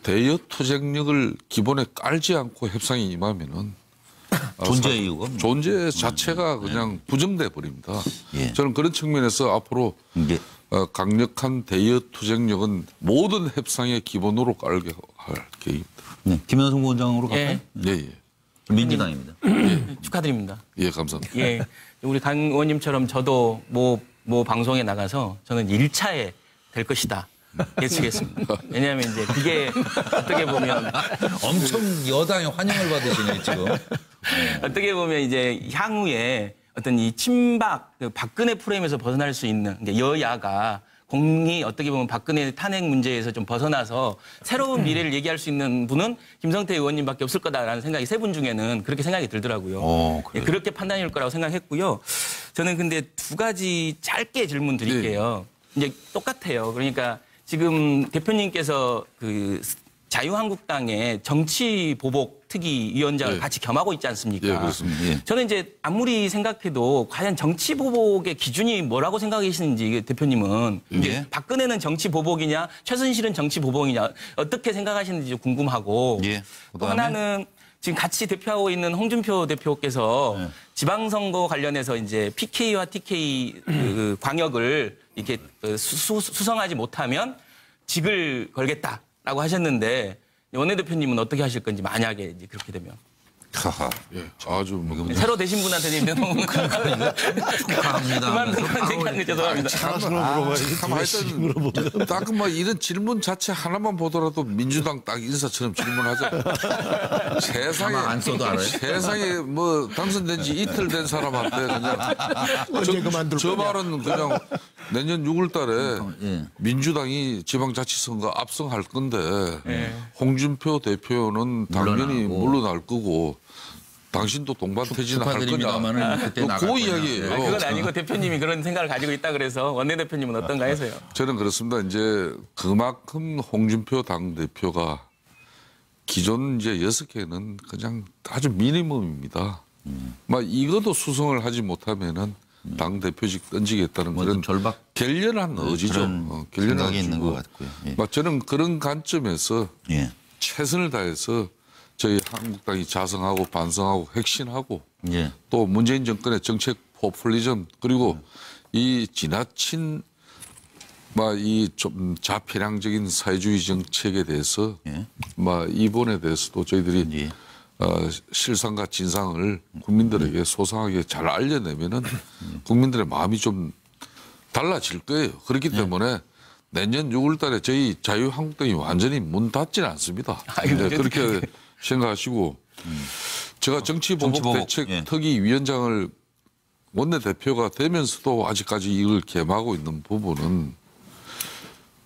S15: 대여 투쟁력을 기본에 깔지 않고 협상에 임하면은
S1: 존재 이유가
S15: 존재 자체가 그냥 부정돼 버립니다. 저는 그런 측면에서 앞으로 강력한 대여 투쟁력은 모든 협상의 기본으로 깔게 할 계획입니다.
S1: 네, 김현성 부원장으로 갈까요?
S15: 예.
S1: 민주당입니다.
S9: 축하드립니다.
S15: 예, 감사합니다.
S9: 예, 우리 강 의원님처럼 저도 뭐 방송에 나가서 저는 1차에 될 것이다. 예측했습니다. 왜냐하면 이제 그게 어떻게 보면
S1: 엄청 여당의 환영을 받으시네 지금.
S9: 어떻게 보면 이제 향후에 어떤 이 친박 박근혜 프레임에서 벗어날 수 있는 여야가 공이 어떻게 보면 박근혜 탄핵 문제에서 좀 벗어나서 새로운 미래를 얘기할 수 있는 분은 김성태 의원님밖에 없을 거다라는 생각이 세 분 중에는 그렇게 생각이 들더라고요. 예, 그렇게 판단일 거라고 생각했고요. 저는 근데 두 가지 짧게 질문 드릴게요. 이제 똑같아요. 그러니까 지금 대표님께서 그 자유한국당의 정치보복 특위위원장을 같이 겸하고 있지 않습니까?
S15: 예, 그렇습니다.
S9: 저는 이제 아무리 생각해도 과연 정치보복의 기준이 뭐라고 생각하시는지 대표님은 이제 박근혜는 정치보복이냐 최순실은 정치보복이냐 어떻게 생각하시는지 궁금하고 또 하나는 지금 같이 대표하고 있는 홍준표 대표께서 지방선거 관련해서 이제 PK와 TK 그 광역을 이렇게 수성하지 못하면 직을 걸겠다라고 하셨는데 원내대표님은 어떻게 하실 건지 만약에 이제 그렇게 되면.
S15: 예, 아주
S9: 새로 되신 분한테 이제 너무
S1: 축하합니다.
S9: 그만 생각하는 죄송합니다.
S15: 하여튼 딱 뭐 이런 질문 자체 하나만 보더라도 민주당 딱 인사처럼 질문하자. 세상에
S1: 안 써도 알아요.
S15: 세상에 뭐 당선된 지 이틀 된 사람한테 그냥 저 말은 그냥 내년 6월달에 민주당이 지방자치선거 압승할 건데 홍준표 대표는 당연히 물러날 거고. 당신도 동반 퇴진할 거냐. 그 이야기예요.
S9: 그건 아니고 대표님이 그런 생각을 가지고 있다 그래서 원내대표님은 어떤가 해서요.
S15: 저는 그렇습니다. 이제 그만큼 홍준표 당대표가 기존 이제 6개는 그냥 아주 미니멈입니다. 막 이것도 수성을 하지 못하면은 당대표직 던지겠다는 그런 결연한 의지죠. 결연한
S1: 생각이 있는 것 같고요.
S15: 저는 그런 관점에서 최선을 다해서 저희 한국당이 자성하고 반성하고 혁신하고 또 문재인 정권의 정책 포퓰리즘 그리고 이 지나친 이 좀 자편향적인 사회주의 정책에 대해서 이번에 대해서도 저희들이 실상과 진상을 국민들에게 소상하게 잘 알려내면은 국민들의 마음이 좀 달라질 거예요. 그렇기 때문에 내년 6월 달에 저희 자유한국당이 완전히 문 닫지는 않습니다. 그렇게 생각하시고 제가 정치보복대책특위위원장을 원내대표가 되면서도 아직까지 이걸 겸하고 있는 부분은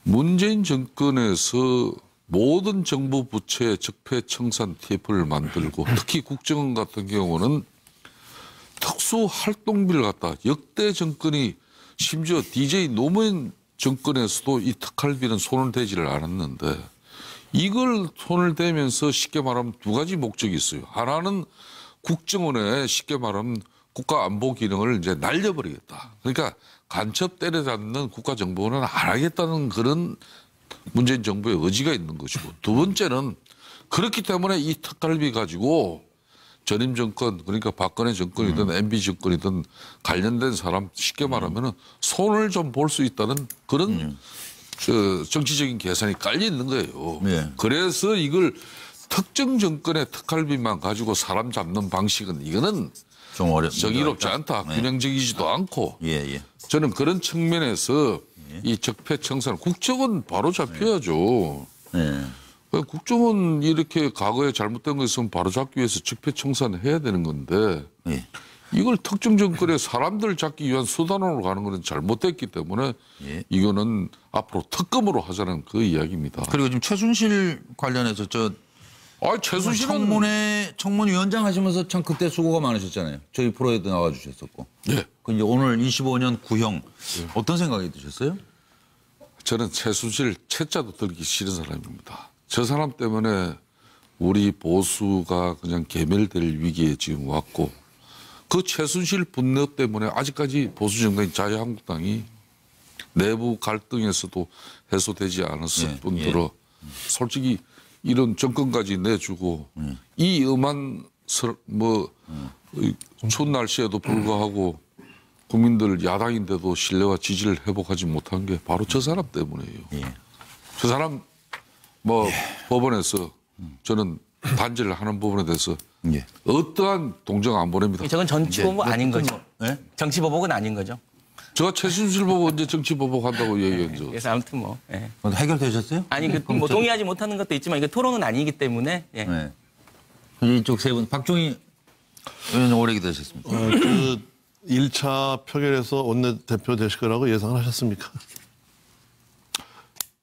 S15: 문재인 정권에서 모든 정부 부처의 적폐청산 TF를 만들고 특히 국정원 같은 경우는 특수활동비를 갖다 역대 정권이 심지어 DJ 노무현 정권에서도 이 특활비는 손을 대지를 않았는데 이걸 손을 대면서 쉽게 말하면 두 가지 목적이 있어요. 하나는 국정원에 쉽게 말하면 국가 안보 기능을 이제 날려버리겠다. 그러니까 간첩 때려잡는 국가정보는 안 하겠다는 그런 문재인 정부의 의지가 있는 것이고, 두 번째는 그렇기 때문에 이 특갈비 가지고 전임 정권, 그러니까 박근혜 정권이든 MB 정권이든 관련된 사람 쉽게 말하면은 손을 좀 볼 수 있다는 그런 정치적인 계산이 깔려 있는 거예요.
S1: 네.
S15: 그래서 이걸 특정 정권의 특갈비만 가지고 사람 잡는 방식은 이거는
S1: 좀
S15: 정의롭지 않다.
S1: 네.
S15: 균형적이지도 않고.
S1: 예.
S15: 저는 그런 측면에서 이 적폐청산, 국정은 바로 잡혀야죠.
S1: 네.
S15: 국정은 이렇게 과거에 잘못된 것은 바로 잡기 위해서 적폐청산을 해야 되는 건데
S1: 예.
S15: 이걸 특정 정권의 사람들 잡기 위한 수단으로 가는 것은 잘못됐기 때문에 이거는 앞으로 특검으로 하자는 그 이야기입니다.
S1: 그리고 지금 최순실 관련해서 최순실은 청문위원장 하시면서 참 그때 수고가 많으셨잖아요. 저희 프로에도 나와주셨었고.
S15: 예.
S1: 그 이제 오늘 25년 구형 어떤 생각이 드셨어요?
S15: 저는 최순실 채자도 들기 싫은 사람입니다. 저 사람 때문에 우리 보수가 그냥 괴멸될 위기에 지금 왔고, 그 최순실 분노 때문에 아직까지 보수 정당인 자유한국당이 내부 갈등에서도 해소되지 않았을 뿐더러 솔직히 이런 정권까지 내주고 이 엄한 추운 날씨에도 불구하고 국민들 야당인데도 신뢰와 지지를 회복하지 못한 게 바로 저 사람 때문이에요. 저 사람 법원에서 저는 단죄를 하는 부분에 대해서 어떠한 동정 안 보냅니다.
S9: 저건 정치보복 아닌 거죠. 정치보복은 아닌 거죠.
S15: 제가 최순실 보고 언제 정치보복 한다고 얘기했죠.
S9: 그래서 아무튼
S1: 해결되셨어요?
S9: 아니 동의하지 못하는 것도 있지만 이거 토론은 아니기 때문에. 예.
S1: 이쪽 세 분, 박종희 의원님 오래 기다리셨습니다.
S8: 그 1차 표결에서 원내대표 되실 거라고 예상을 하셨습니까?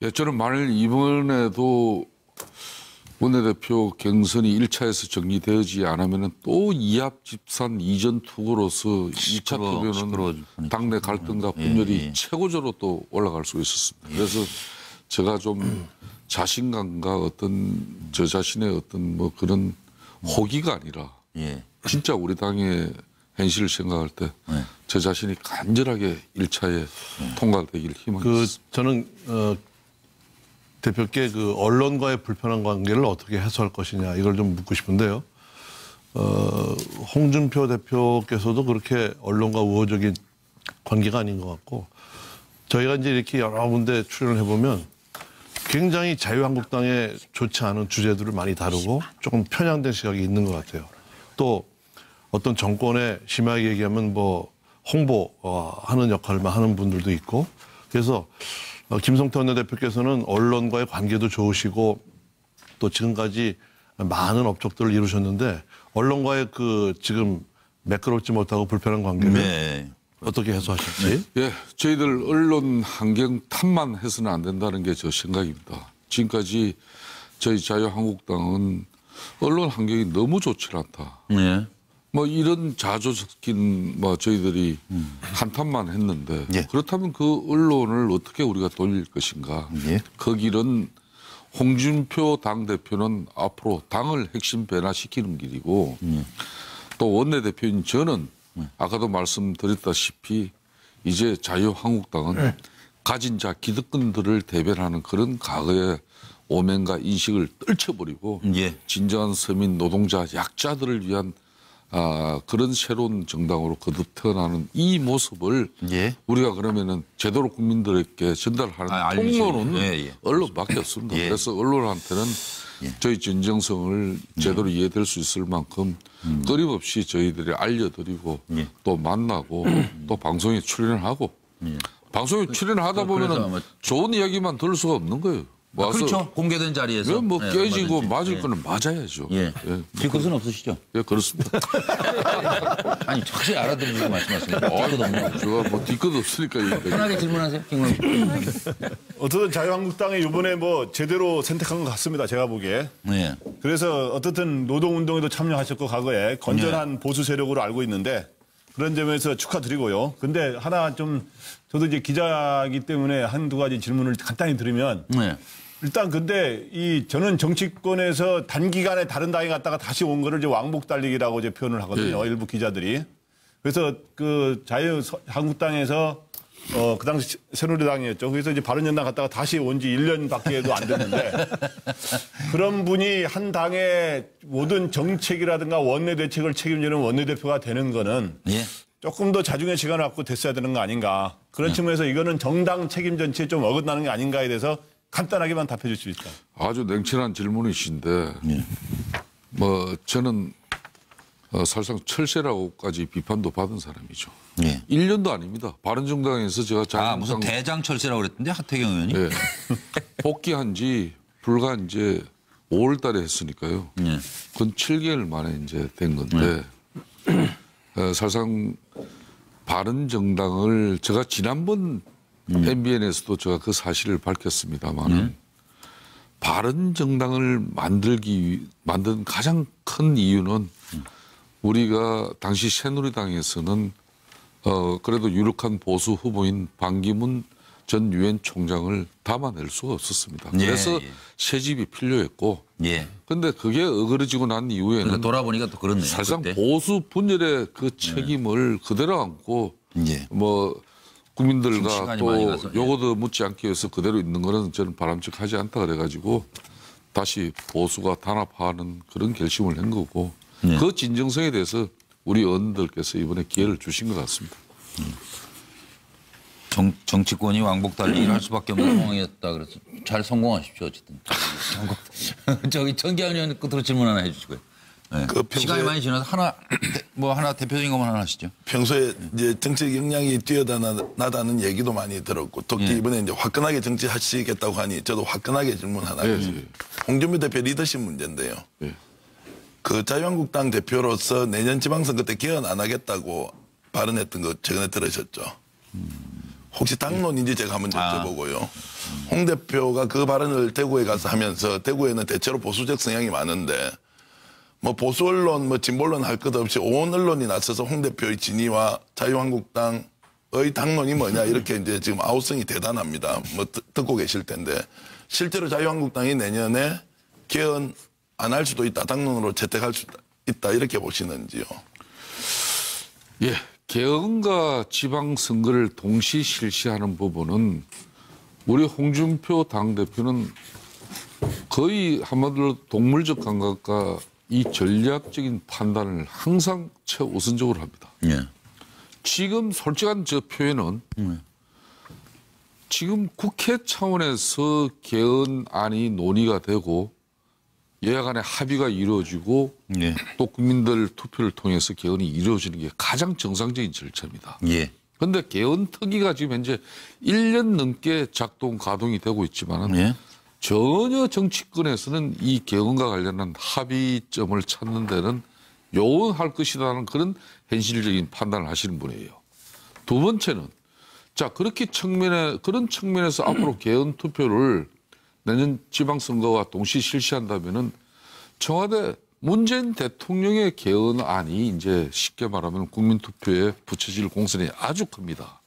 S15: 예, 저는 만일 이번에도 원내대표 경선이 1차에서 정리되지 않으면 또 이합집산 이전 투구로서 2차 투표는 당내 갈등과 분열이 최고조로 또 올라갈 수 있었습니다. 그래서 제가 좀 자신감과 어떤 저 자신의 어떤 그런 호기가 아니라 진짜 우리 당의 현실을 생각할 때 저 자신이 간절하게 1차에 통과되길 희망했습니다.
S8: 저는 대표께 그 언론과의 불편한 관계를 어떻게 해소할 것이냐 이걸 좀 묻고 싶은데요. 홍준표 대표께서도 그렇게 언론과 우호적인 관계가 아닌 것 같고, 저희가 이제 이렇게 여러 군데 출연을 해보면 굉장히 자유한국당에 좋지 않은 주제들을 많이 다루고 조금 편향된 시각이 있는 것 같아요. 또 어떤 정권에 심하게 얘기하면 홍보하는 역할만 하는 분들도 있고, 그래서 김성태 원내대표께서는 언론과의 관계도 좋으시고 또 지금까지 많은 업적들을 이루셨는데 언론과의 지금 매끄럽지 못하고 불편한 관계를 어떻게 해소하실지?
S15: 예, 저희들 언론 환경 탓만 해서는 안 된다는 게 저 생각입니다. 지금까지 저희 자유한국당은 언론 환경이 너무 좋지 않다. 이런 자조 섞인 저희들이 한탄만 했는데 그렇다면 그 언론을 어떻게 우리가 돌릴 것인가. 그 길은 홍준표 당대표는 앞으로 당을 핵심 변화시키는 길이고 또 원내대표인 저는 아까도 말씀드렸다시피 이제 자유한국당은 가진 자 기득권들을 대변하는 그런 과거의 오명과 인식을 떨쳐버리고 진정한 서민 노동자 약자들을 위한 그런 새로운 정당으로 거듭 태어나는 이 모습을 우리가 그러면은 제대로 국민들에게 전달하는 통로는 언론밖에 없습니다. 그래서 언론한테는 저희 진정성을 제대로 이해될 수 있을 만큼 끊임없이 저희들이 알려드리고 또 만나고 또 방송에 출연을 하고 방송에 출연을 하다 보면은 좋은 이야기만 들을 수가 없는 거예요.
S1: 그렇죠. 공개된 자리에서.
S15: 깨지고 맞을 거는 맞아야죠.
S1: 뒤끝은 없으시죠?
S15: 예, 그렇습니다.
S1: 아니, 확실히 알아들으시고 말씀하십니다. 뒤끝 없는
S15: 제가 뒤끝 없으니까.
S1: 편하게 질문하세요.
S11: 어쨌든 자유한국당이 이번에 제대로 선택한 것 같습니다. 제가 보기에. 그래서 어떻든 노동운동에도 참여하셨고 과거에 건전한 보수 세력으로 알고 있는데 그런 점에서 축하드리고요. 근데 하나 저도 이제 기자이기 때문에 한두 가지 질문을 간단히 드리면 일단 근데 저는 정치권에서 단기간에 다른 당에 갔다가 다시 온 거를 이제 왕복 달리기라고 이제 표현을 하거든요. 일부 기자들이. 그래서 그 자유한국당에서 그 당시 새누리당이었죠. 그래서 이제 바른정당 갔다가 다시 온 지 1년밖에도 안 됐는데 그런 분이 한 당의 모든 정책이라든가 원내대책을 책임지는 원내대표가 되는 거는 조금 더 자중의 시간을 갖고 됐어야 되는 거 아닌가. 그런 측면에서 이거는 정당 책임 전체에 좀 어긋나는 게 아닌가에 대해서 간단하게만 답해 줄 수 있다.
S15: 아주 냉철한 질문이신데 뭐 저는 사실상 철새라고까지 비판도 받은 사람이죠. 1년도 아닙니다. 바른정당에서 제가
S1: 무슨 대장 철새라고 그랬던데 하태경 의원이?
S15: 네. 복귀한 지 불과 이제 5월 달에 했으니까요. 그건 7개월 만에 이제 된 건데 사실상 바른정당을 제가 지난번 MBN에서도 제가 그 사실을 밝혔습니다만 바른정당을 만든 가장 큰 이유는 우리가 당시 새누리당에서는 그래도 유력한 보수 후보인 반기문 전 유엔 총장을 담아낼 수가 없었습니다. 그래서 새집이 필요했고 그런데 그게 어그러지고 난 이후에는
S1: 그러니까 돌아보니까 또 그렇네요.
S15: 사실상 보수 분열의 그 책임을 그대로 안고 뭐 국민들과 또 요거도 묻지 않기 위해서 그대로 있는 거는 저는 바람직하지 않다 그래가지고 다시 보수가 단합하는 그런 결심을 한 거고 그 진정성에 대해서 우리 의원들께서 이번에 기회를 주신 것 같습니다.
S1: 정치권이 왕복달리기를 할 수밖에 없는 상황이었다. 그래서 잘 성공하십시오. 어쨌든. 저기 천기환 의원 끝으로 질문 하나 해주시고요. 시간이 많이 지나서 하나 대표적인 것만 하나 하시죠.
S10: 평소에 이제 정책 역량이 뛰어나다는 얘기도 많이 들었고 특히 이번에 이제 화끈하게 정치하시겠다고 하니 저도 화끈하게 질문 하나 하겠습니다. 홍준표 대표 리더십 문제인데요. 그 자유한국당 대표로서 내년 지방선거 때 개헌 안 하겠다고 발언했던 거 최근에 들으셨죠? 혹시 당론인지 제가 한번 여쭤보고요. 홍 대표가 그 발언을 대구에 가서 하면서 대구에는 대체로 보수적 성향이 많은데 뭐 보수 언론, 뭐 진보 언론 할 것 없이 온 언론이 나서서 홍 대표의 진위와 자유한국당의 당론이 뭐냐 이렇게 이제 지금 아우성이 대단합니다. 뭐 듣고 계실 텐데 실제로 자유한국당이 내년에 개헌 안 할 수도 있다. 당론으로 채택할 수 있다. 이렇게 보시는지요?
S15: 예. 개헌과 지방선거를 동시 실시하는 부분은 우리 홍준표 당대표는 거의 한마디로 동물적 감각과 이 전략적인 판단을 항상 최우선적으로 합니다. 지금 솔직한 저 표현은 지금 국회 차원에서 개헌안이 논의가 되고 여야 간의 합의가 이루어지고 또 국민들 투표를 통해서 개헌이 이루어지는 게 가장 정상적인 절차입니다. 그런데 개헌 특위가 지금 현재 1년 넘게 가동이 되고 있지만 전혀 정치권에서는 이 개헌과 관련한 합의점을 찾는 데는 요원할 것이라는 그런 현실적인 판단을 하시는 분이에요. 두 번째는 그런 측면에서 앞으로 개헌 투표를 내년 지방선거와 동시 실시한다면은 청와대 문재인 대통령의 개헌안이 이제 쉽게 말하면 국민투표에 붙여질 공선이 아주 큽니다.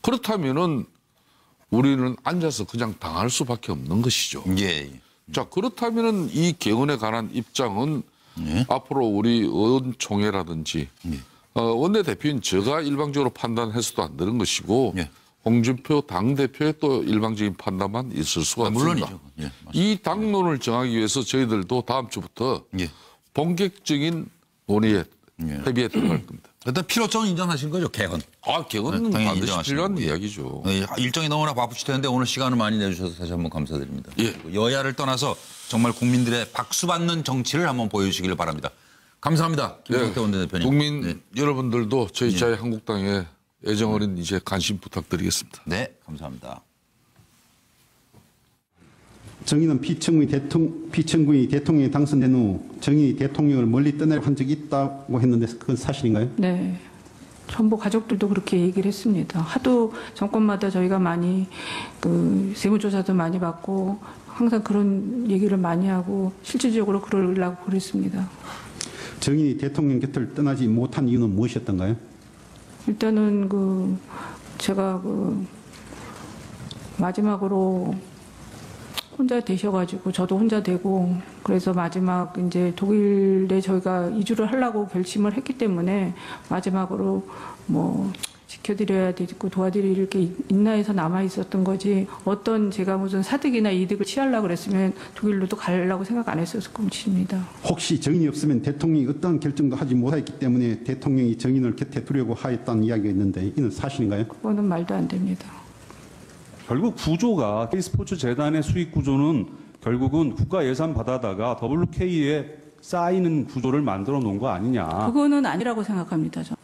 S15: 그렇다면은 우리는 앉아서 그냥 당할 수밖에 없는 것이죠. 자, 그렇다면은 이 개헌에 관한 입장은 앞으로 우리 의원총회라든지 원내대표인 제가 일방적으로 판단해서도 안 되는 것이고 홍준표 당대표의 또 일방적인 판단만 있을 수가 없습니다.
S1: 물론이죠.
S15: 이 당론을 정하기 위해서 저희들도 다음 주부터 본격적인 논의에 협의에 들어갈 겁니다.
S1: 일단 필요성은 인정하신 거죠, 개헌.
S15: 개헌은 반드시 필요한 이야기죠.
S1: 일정이 너무나 바쁘실 텐데 오늘 시간을 많이 내주셔서 다시 한번 감사드립니다. 여야를 떠나서 정말 국민들의 박수받는 정치를 한번 보여주시길 바랍니다. 감사합니다. 김성태 원내대표님.
S15: 국민 여러분들도 저희 자유한국당에 애정어린 이제 관심 부탁드리겠습니다.
S1: 네, 감사합니다.
S16: 정의는 피청구인이 대통령이 당선된 후 정의 대통령을 멀리 떠나려 한 적이 있다고 했는데 그건 사실인가요?
S17: 네. 전부 가족들도 그렇게 얘기를 했습니다. 하도 정권마다 저희가 많이 세무조사도 많이 받고 항상 그런 얘기를 많이 하고 실질적으로 그러려고 그랬습니다.
S16: 정의 대통령 곁을 떠나지 못한 이유는 무엇이었던가요?
S17: 일단은 제가 마지막으로 혼자 되셔가지고 저도 혼자 되고 그래서 마지막 이제 독일에 저희가 이주를 하려고 결심을 했기 때문에 마지막으로 뭐 지켜드려야 되고 도와드릴 게 있나 해서 남아 있었던 거지, 어떤 제가 무슨 사득이나 이득을 취하려고 그랬으면 독일로도 가려고 생각 안 했었을 것입니다.
S16: 혹시 정인이 없으면 대통령이 어떠한 결정도 하지 못했기 때문에 대통령이 정인을 곁에 두려고 하였다는 이야기가 있는데 이는 사실인가요?
S17: 그거는 말도 안 됩니다.
S18: 결국 구조가 K스포츠 재단의 수익 구조는 결국은 국가 예산 받아다가 WK에 쌓이는 구조를 만들어 놓은 거 아니냐.
S17: 그거는 아니라고 생각합니다. 저.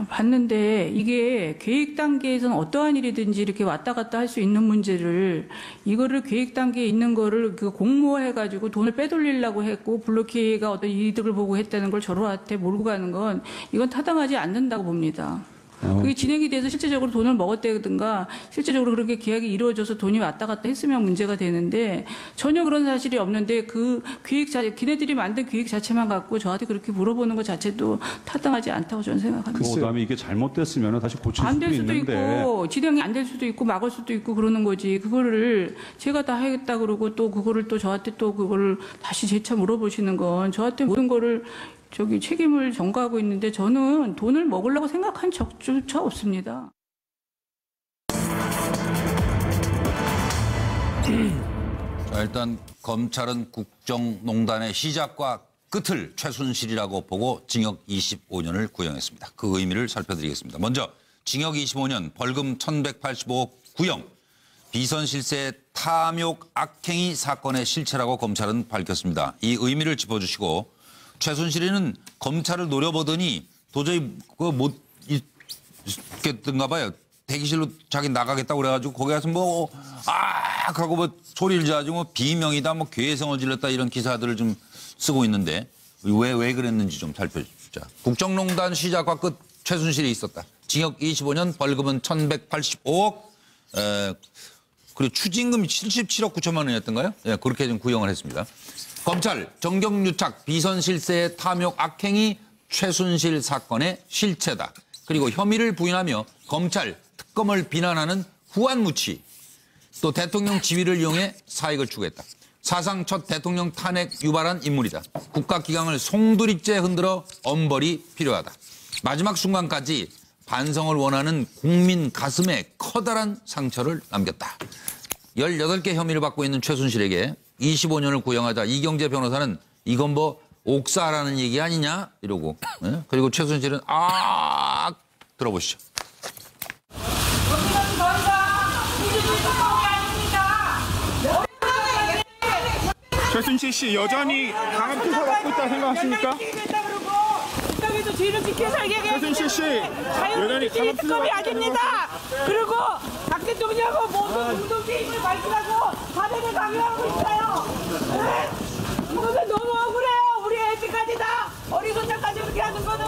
S17: 봤는데 이게 계획 단계에서는 어떠한 일이든지 이렇게 왔다 갔다 할 수 있는 문제를, 이거를 계획 단계에 있는 거를 그 공모해가지고 돈을 빼돌리려고 했고 블루케이가 어떤 이득을 보고 했다는 걸 저로한테 몰고 가는 건 이건 타당하지 않는다고 봅니다. 그게 진행이 돼서 실제적으로 돈을 먹었다든가 실제적으로 그렇게 계약이 이루어져서 돈이 왔다 갔다 했으면 문제가 되는데 전혀 그런 사실이 없는데 그 걔네들이 만든 계획 자체만 갖고 저한테 그렇게 물어보는 것 자체도 타당하지 않다고 저는 생각합니다.
S18: 그다음에 이게 잘못됐으면 다시 고칠
S17: 안
S18: 수도
S17: 될 수도
S18: 있는데.
S17: 있고 진행이 안 될 수도 있고 막을 수도 있고 그러는 거지. 그거를 제가 다 하겠다 그러고 또 그거를 또 저한테 또 그거를 다시 재차 물어보시는 건 저한테 모든 거를 책임을 전가하고 있는데 저는 돈을 먹으려고 생각한 적조차 없습니다.
S1: 자, 일단 검찰은 국정농단의 시작과 끝을 최순실이라고 보고 징역 25년을 구형했습니다. 그 의미를 살펴드리겠습니다. 먼저 징역 25년, 벌금 1,185억 구형, 비선 실세 탐욕 악행위 사건의 실체라고 검찰은 밝혔습니다. 이 의미를 짚어주시고, 최순실이는 검찰을 노려보더니 도저히 못 있겠던가 봐요. 대기실로 자기 나가겠다고 그래가지고 거기 가서 하고 소리를 지르고 비명이다, 괴성을 질렀다 이런 기사들을 좀 쓰고 있는데 왜 그랬는지 좀 살펴주자. 국정농단 시작과 끝 최순실이 있었다. 징역 25년, 벌금은 1,185억, 그리고 추징금이 77억 9천만 원이었던가요? 예, 그렇게 좀 구형을 했습니다. 검찰 정경유착 비선 실세의 탐욕 악행이 최순실 사건의 실체다. 그리고 혐의를 부인하며 검찰 특검을 비난하는 후안무치, 또 대통령 지위를 이용해 사익을 추구했다. 사상 첫 대통령 탄핵 유발한 인물이다. 국가기강을 송두리째 흔들어 엄벌이 필요하다. 마지막 순간까지 반성을 원하는 국민 가슴에 커다란 상처를 남겼다. 18개 혐의를 받고 있는 최순실에게 25년을 구형하자 이경재 변호사는 이건 옥사라는 얘기 아니냐 이러고, 그리고 최순실은 들어보시죠.
S19: 최순실 씨 여전히 강압 수사 받고 있다 생각하십니까?
S12: 국가에서 죄를 지켜서
S19: 최순실 씨 여전히 강압
S12: 특검이 아닙니다. 그리고 박 대통령하고 모든 공동체임을 밝히라고 사대를 강요하고 있어요. 네? 이거는 너무 억울해요. 우리 애지까지 다 어리선장까지 그렇게 하는 거는.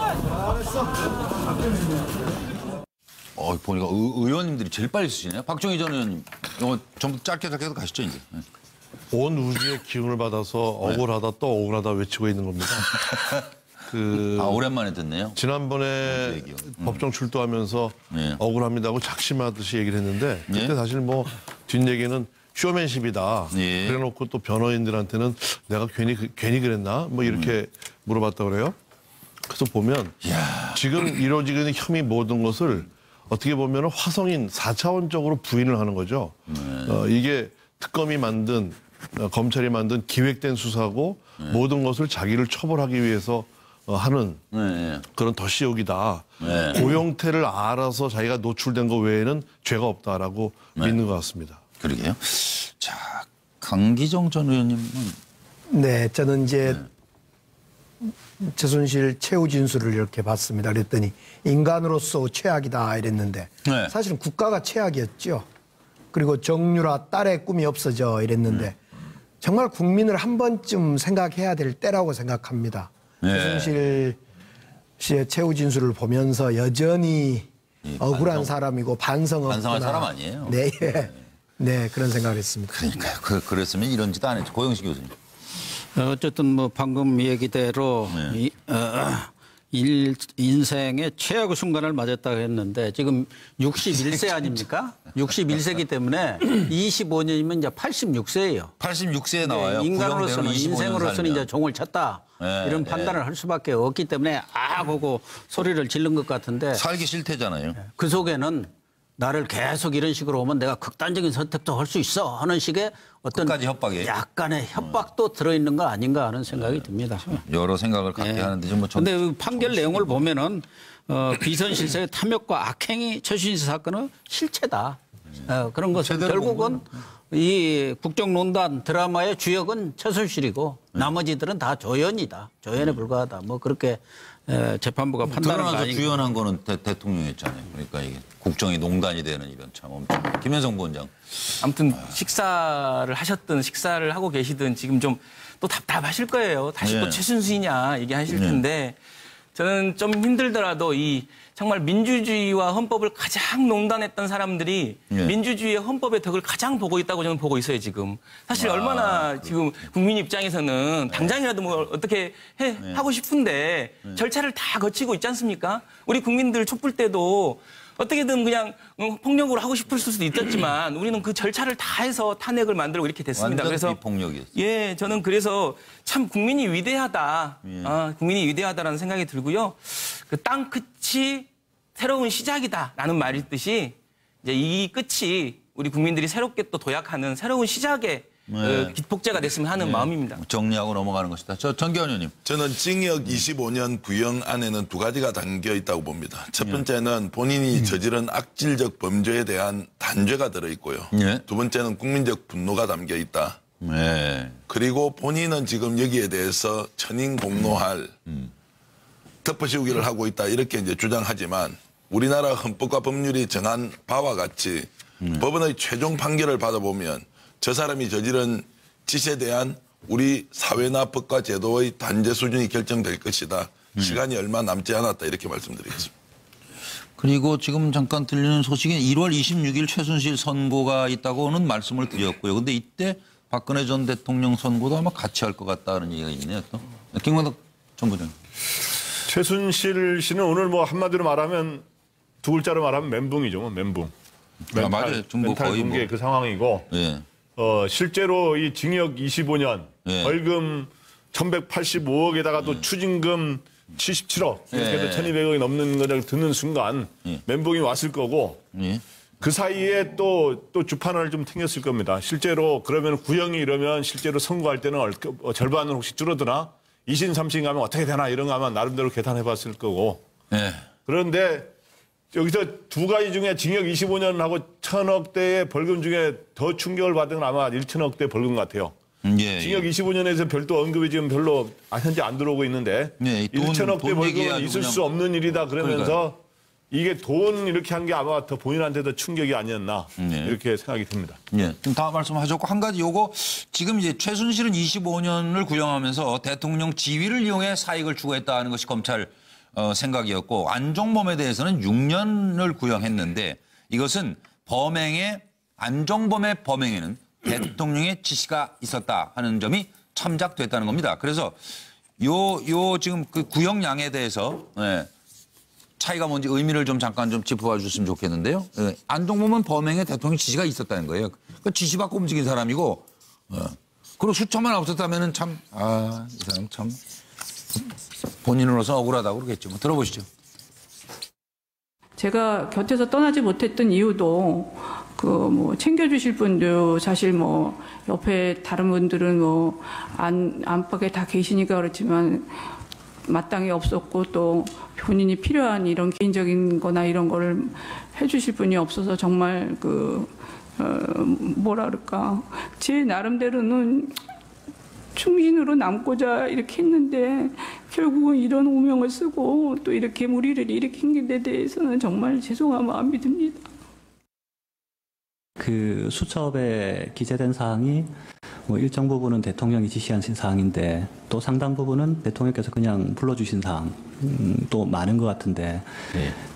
S1: 보니까 의원님들이 제일 빨리 쓰시네요. 박정희 전 의원님, 이거 전부 짧게 가시죠 이제.
S8: 온 우주의 기운을 받아서 억울하다 또 억울하다 외치고 있는 겁니다.
S1: 오랜만에 듣네요.
S8: 지난번에 법정 출두하면서 억울합니다고 작심하듯이 얘기를 했는데 그때 사실 뒷얘기는 쇼맨십이다. 그래놓고 또 변호인들한테는 내가 괜히 그랬나? 이렇게 물어봤다고 그래요. 그래서 보면 지금 이루어지고 있는 혐의 모든 것을 어떻게 보면 화성인 4차원적으로 부인을 하는 거죠. 이게 특검이 만든 검찰이 만든 기획된 수사고 모든 것을 자기를 처벌하기 위해서 하는 그런 덫시옥이다. 그 형태를 알아서 자기가 노출된 거 외에는 죄가 없다라고 믿는 것 같습니다.
S1: 그러게요. 자, 강기정 전 의원님은?
S7: 네, 저는 이제 최순실 최후 진술을 이렇게 봤습니다. 그랬더니 인간으로서 최악이다 이랬는데 사실은 국가가 최악이었죠. 그리고 정유라 딸의 꿈이 없어져 이랬는데 정말 국민을 한 번쯤 생각해야 될 때라고 생각합니다. 최순실 씨의 최후 진술을 보면서 여전히 억울한 사람이고 반성할
S1: 사람 아니에요.
S7: 네, 그런 생각을 했습니다.
S1: 그러니까요. 그랬으면 이런 짓 안 했죠. 고영식 교수님.
S2: 어쨌든 방금 얘기대로 인생의 최악의 순간을 맞았다고 했는데 지금 61세 아닙니까? 61세기 때문에 25년이면 이제 86세예요.
S1: 86세에 나와요.
S2: 인간으로서는 인생으로서는 이제 종을 쳤다.
S1: 네,
S2: 이런 판단을 할 수밖에 없기 때문에 하고 소리를 지른 것 같은데
S1: 살기 싫대잖아요.
S2: 그 속에는 나를 계속 이런 식으로 오면 내가 극단적인 선택도 할 수 있어 하는 식의 어떤
S1: 끝까지 협박이에요.
S2: 약간의 협박도 들어있는 거 아닌가 하는 생각이 듭니다.
S1: 여러 생각을 갖게 하는데 좀
S2: 근데 그 판결 내용을 보면은 비선 실세의 탐욕과 악행이 최순실 사건은 실체다. 그런 것은 결국은 이 국정농단 드라마의 주역은 최순실이고 나머지들은 다 조연이다. 조연에 불과하다. 뭐 그렇게 재판부가 판단한 거
S1: 드러나서 주연한 거는 대통령이었잖아요. 그러니까 이게 국정이 농단이 되는 이런 참 엄청. 김현성 부원장.
S9: 아무튼 식사를 하고 계시든 지금 좀 또 답답하실 거예요. 다시 또 최순실이냐 얘기하실 텐데 저는 좀 힘들더라도 이 정말 민주주의와 헌법을 가장 농단했던 사람들이 민주주의의 헌법의 덕을 가장 보고 있다고 저는 보고 있어요, 지금. 사실 얼마나 지금 국민 입장에서는 당장이라도 뭐 어떻게 하고 싶은데 절차를 다 거치고 있지 않습니까? 우리 국민들 촛불 때도 어떻게든 그냥 폭력으로 하고 싶을 수도 있었지만 우리는 그 절차를 다 해서 탄핵을 만들고 이렇게 됐습니다. 그래서
S1: 비폭력이었어요.
S9: 예, 저는 그래서 참 국민이 위대하다. 국민이 위대하다라는 생각이 들고요. 그 땅 끝이 새로운 시작이다라는 말이 있듯이 이제 이 끝이 우리 국민들이 새롭게 또 도약하는 새로운 시작의 기폭제가 됐으면 하는 마음입니다.
S1: 정리하고 넘어가는 것이다. 전기현 의원님.
S10: 저는 징역 25년 구형 안에는 두 가지가 담겨 있다고 봅니다. 첫 번째는 본인이 저지른 악질적 범죄에 대한 단죄가 들어있고요. 두 번째는 국민적 분노가 담겨 있다. 그리고 본인은 지금 여기에 대해서 천인공노할 덮어씌우기를 하고 있다 이렇게 이제 주장하지만 우리나라 헌법과 법률이 정한 바와 같이 법원의 최종 판결을 받아보면 저 사람이 저지른 짓에 대한 우리 사회나 법과 제도의 단죄 수준이 결정될 것이다. 시간이 얼마 남지 않았다 이렇게 말씀드리겠습니다.
S1: 그리고 지금 잠깐 들리는 소식은 1월 26일 최순실 선고가 있다고는 말씀을 드렸고요. 근데 이때 박근혜 전 대통령 선고도 아마 같이 할 것 같다는 얘기가 있네요. 또 김광덕 전 부장님.
S11: 최순실 씨는 오늘 뭐 한마디로 말하면 두 글자로 말하면 멘붕이죠. 뭐 멘붕.
S1: 맞아요.
S11: 멘탈 붕괴 그 상황이고 실제로 이 징역 25년 벌금 1185억에다가 또 추징금 77억 이렇게 해서 1200억이 넘는 거를 듣는 순간 멘붕이 왔을 거고 그 사이에 또 주판을 좀 튕겼을 겁니다. 실제로 그러면 구형이 이러면 실제로 선고할 때는 절반은 혹시 줄어드나 2심 3심 가면 어떻게 되나 이런 거 아마 나름대로 계산해 봤을 거고 그런데 여기서 두 가지 중에 징역 25년하고 1000억대의 벌금 중에 더 충격을 받은 건 아마 1천억대 벌금 같아요. 징역 25년에서 별도 언급이 지금 별로 현재 안 들어오고 있는데 1천억대 벌금은 있을 수 없는 일이다 그러면서 이게 돈 이렇게 한 게 아마 더 본인한테 더 충격이 아니었나 이렇게 생각이 듭니다.
S1: 지금 다 말씀하셨고 한 가지 요거 지금 이제 최순실은 25년을 구형하면서 대통령 지위를 이용해 사익을 추구했다는 것이 검찰 생각이었고 안종범에 대해서는 6년을 구형했는데 이것은 안종범의 범행에는 대통령의 지시가 있었다 하는 점이 참작됐다는 겁니다. 그래서 요 지금 그 구형량에 대해서 차이가 뭔지 의미를 좀 잠깐 좀 짚어봐 주셨으면 좋겠는데요. 안종범은 범행에 대통령 지시가 있었다는 거예요. 그 지시받고 움직인 사람이고 그리고 수천만 없었다면은 참 이 사람 참 본인으로서 억울하다고 그러겠죠. 뭐 들어보시죠.
S17: 제가 곁에서 떠나지 못했던 이유도 뭐 챙겨주실 분도 사실 뭐 옆에 다른 분들은 뭐 안팎에 다 계시니까 그렇지만 마땅히 없었고 또 본인이 필요한 이런 개인적인 거나 이런 거를 해주실 분이 없어서 정말 뭐라 그럴까 제 나름대로는 충신으로 남고자 이렇게 했는데 결국은 이런 오명을 쓰고 또 이렇게 무리를 일으킨 데 대해서는 정말 죄송한 마음이 듭니다.
S20: 그 수첩에 기재된 사항이 뭐 일정 부분은 대통령이 지시하신 사항인데 또 상당 부분은 대통령께서 그냥 불러주신 사항 또 많은 것 같은데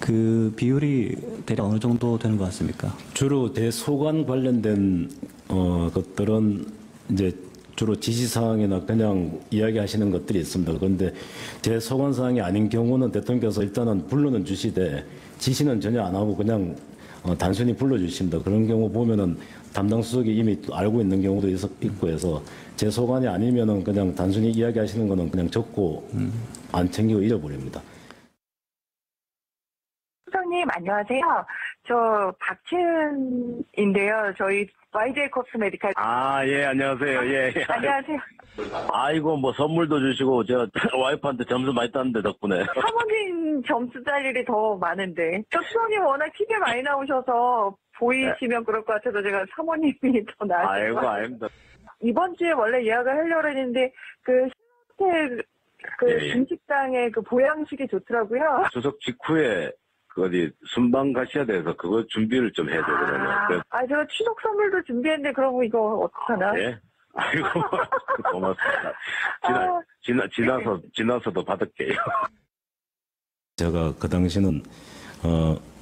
S20: 그 비율이 대략 어느 정도 되는 것 같습니까?
S21: 주로 대소관 관련된 것들은 이제 주로 지시사항이나 그냥 이야기하시는 것들이 있습니다. 그런데 제 소관사항이 아닌 경우는 대통령께서 일단은 불러는 주시되 지시는 전혀 안 하고 그냥 단순히 불러주십니다. 그런 경우 보면은 담당 수석이 이미 알고 있는 경우도 있고 해서 제 소관이 아니면은 그냥 단순히 이야기하시는 거는 그냥 적고 안 챙기고 잊어버립니다.
S22: 수석님 안녕하세요. 저 박채은인데요. 저희 YJ 코스메디칼.
S23: 아, 예, 안녕하세요. 예.
S22: 안녕하세요.
S23: 아이고, 뭐 선물도 주시고 저 와이프한테 점수 많이 땄는데 덕분에.
S22: 사모님 점수 딸 일이 더 많은데. 저 수석님 워낙 TV에 많이 나오셔서 보이시면 그럴 것 같아서 제가 사모님이 더 나으실
S23: 아이고,
S22: 것 같아요.
S23: 아닙니다.
S22: 이번 주에 원래 예약을 하려고 했는데 그 신호텔
S23: 예.
S22: 중식당의 그 보양식이 좋더라고요.
S23: 추석 직후에 그 어디 순방 가셔야 돼서 그거 준비를 좀 해야 되거든요.
S22: 제가 추석 선물도 준비했는데 그럼 이거 어떡하나?
S23: 예? 아이고, 고맙습니다. 지나서도 받을게요.
S21: 제가 그 당시는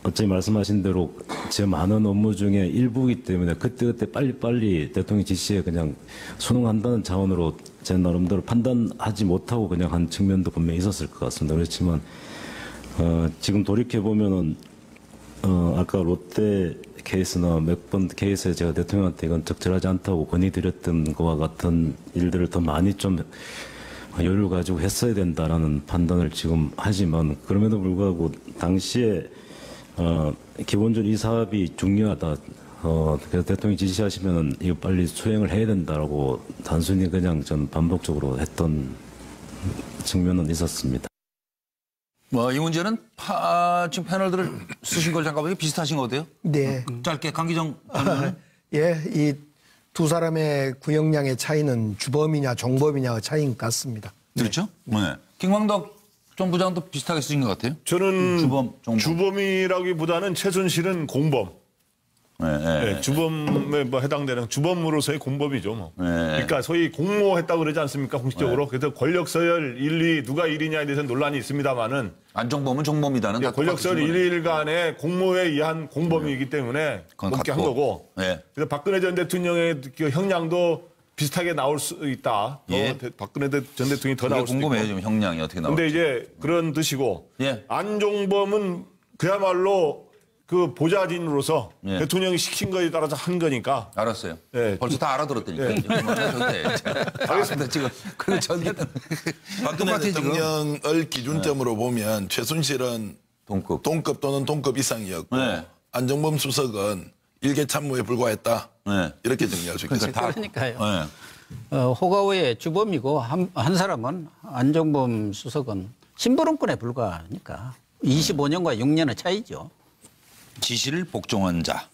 S21: 어찌 말씀하신 대로 제 많은 업무 중에 일부이기 때문에 그때그때 빨리빨리 대통령 지시에 그냥 순응한다는 차원으로 제 나름대로 판단하지 못하고 그냥 한 측면도 분명히 있었을 것 같습니다. 그렇지만 지금 돌이켜보면은 아까 롯데 케이스나 몇 번 케이스에 제가 대통령한테 이건 적절하지 않다고 건의드렸던 것과 같은 일들을 더 많이 좀 여유를 가지고 했어야 된다라는 판단을 지금 하지만 그럼에도 불구하고 당시에 기본적으로 이 사업이 중요하다. 그래서 대통령이 지시하시면은 이거 빨리 수행을 해야 된다라고 단순히 그냥 전 반복적으로 했던 측면은 있었습니다.
S1: 이 문제는 지금 패널들을 쓰신 걸 잠깐 보니까 비슷하신 것 같아요.
S7: 네.
S1: 짧게 강기정
S7: 예, 이 두 사람의 구형량의 차이는 주범이냐 정범이냐의 차이인 것 같습니다.
S1: 그렇죠? 네. 김광덕 전 부장도 비슷하게 쓰신 것 같아요.
S11: 저는
S1: 주범, 정범.
S11: 주범이라기보다는 최순실은 공범. 네, 주범에 뭐 해당되는 주범으로서의 공범이죠. 뭐. 그러니까 소위 공모했다고 그러지 않습니까? 공식적으로. 그래서 권력 서열 1, 2 누가 1위냐에 대해서 논란이 있습니다만은
S1: 안정범은 정범이다는
S11: 권력 서열 1, 2일간의 공모에 의한 공범이기 때문에 그렇게 한 거고. 그래서 박근혜 전 대통령의 그 형량도 비슷하게 나올 수 있다. 박근혜 전 대통령이 더 나올 수 있고.
S1: 궁금해요, 지금 형량이 어떻게 나올지.
S11: 근데 이제 그런 뜻이고 안종범은 그야말로 그 보좌진으로서 대통령이 시킨 거에 따라서 한 거니까.
S1: 알았어요. 벌써 다 알아들었다니까. 알겠습니다. 지금 그리고 전
S10: 박근혜 대통령을 기준점으로 보면 최순실은 동급 또는 동급 이상이었고 안정범 수석은 일개 참모에 불과했다. 이렇게 정리할 수 있겠습니다.
S2: 그러니까요. 호가호의 주범이고 한 사람은 안정범 수석은 심부름꾼에 불과하니까 25년과 6년의 차이죠.
S1: 지시를 복종한 자,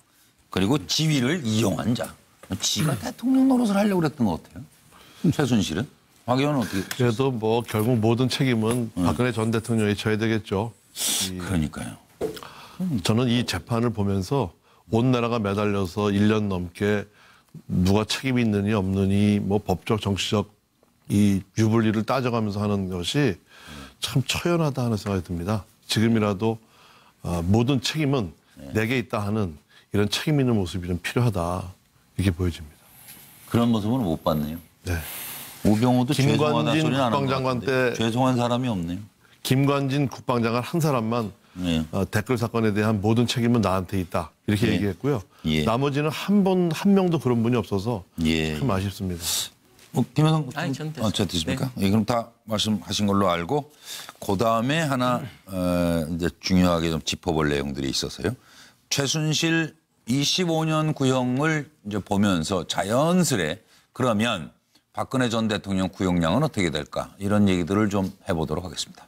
S1: 그리고 지위를 이용한 자. 지가 대통령 노릇을 하려고 그랬던 것 같아요. 최순실은? 박 의원은 어떻게?
S8: 그래도 뭐 결국 모든 책임은 박근혜 전 대통령이 져야 되겠죠.
S1: 그러니까요.
S8: 저는 이 재판을 보면서 온 나라가 매달려서 1년 넘게 누가 책임이 있느니 없느니 뭐 법적 정치적 이 유불리를 따져가면서 하는 것이 참 처연하다 하는 생각이 듭니다. 지금이라도 모든 책임은 내게 있다 하는 이런 책임 있는 모습이 좀 필요하다 이렇게 보여집니다.
S1: 그런 모습은 못 봤네요.
S8: 네.
S1: 우병우도 죄송하다
S8: 김관진
S1: 소리는 안
S8: 국방장관 때
S1: 죄송한 사람이 없네요.
S8: 김관진 국방장관 한 사람만 댓글 사건에 대한 모든 책임은 나한테 있다 이렇게 얘기했고요. 나머지는 한 명도 그런 분이 없어서 참 아쉽습니다.
S1: 김현성 어째 드십니까? 그럼 다 말씀하신 걸로 알고 그 다음에 하나 이제 중요하게 좀 짚어볼 내용들이 있어서요. 최순실 25년 구형을 이제 보면서 자연스레 그러면 박근혜 전 대통령 구형량은 어떻게 될까? 이런 얘기들을 좀 해보도록 하겠습니다.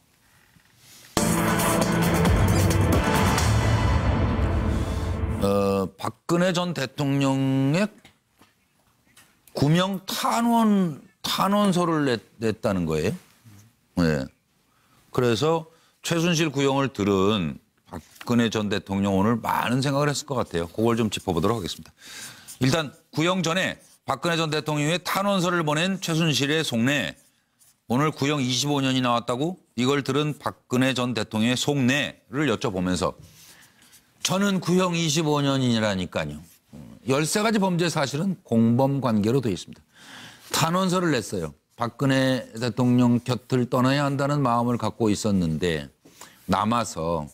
S1: 박근혜 전 대통령의 구명 탄원서를 냈다는 거예요. 네. 그래서 최순실 구형을 들은 박근혜 전 대통령 오늘 많은 생각을 했을 것 같아요. 그걸 좀 짚어보도록 하겠습니다. 일단 구형 전에 박근혜 전 대통령의 탄원서를 보낸 최순실의 속내, 오늘 구형 25년이 나왔다고 이걸 들은 박근혜 전 대통령의 속내를 여쭤보면서 저는 구형 25년이라니까요. 13가지 범죄 사실은 공범 관계로 되어 있습니다. 탄원서를 냈어요. 박근혜 대통령 곁을 떠나야 한다는 마음을 갖고 있었는데 남아서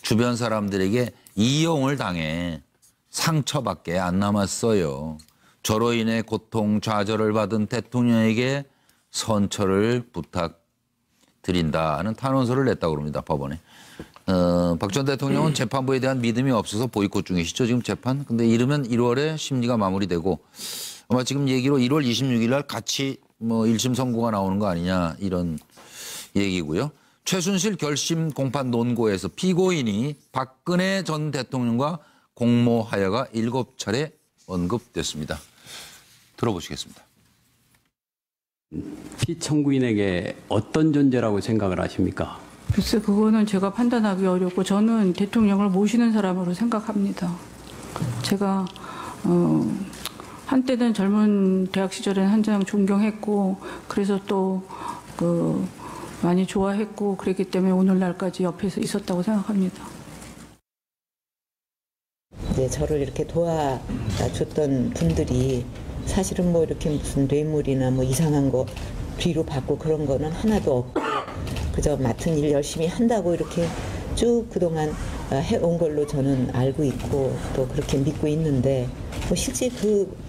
S1: 주변 사람들에게 이용을 당해 상처밖에 안 남았어요. 저로 인해 고통, 좌절을 받은 대통령에게 선처를 부탁드린다는 탄원서를 냈다고 합니다. 법원에. 박 전 대통령은 재판부에 대한 믿음이 없어서 보이콧 중이시죠. 지금 재판. 근데 이르면 1월에 심리가 마무리되고 아마 지금 얘기로 1월 26일 날 같이 뭐 1심 선고가 나오는 거 아니냐 이런 얘기고요. 최순실 결심 공판 논고에서 피고인이 박근혜 전 대통령과 공모하여가 7차례 언급됐습니다. 들어보시겠습니다.
S4: 피청구인에게 어떤 존재라고 생각을 하십니까?
S17: 글쎄 그거는 제가 판단하기 어렵고 저는 대통령을 모시는 사람으로 생각합니다. 제가 한때는 젊은 대학 시절에는 한장 존경했고 그래서 또 많이 좋아했고 그랬기 때문에 오늘날까지 옆에서 있었다고 생각합니다.
S5: 네, 저를 이렇게 도와줬던 분들이 사실은 뭐 이렇게 무슨 뇌물이나 뭐 이상한 거 뒤로 받고 그런 거는 하나도 없고 그저 맡은 일 열심히 한다고 이렇게 쭉 그동안 해온 걸로 저는 알고 있고 또 그렇게 믿고 있는데 뭐 실제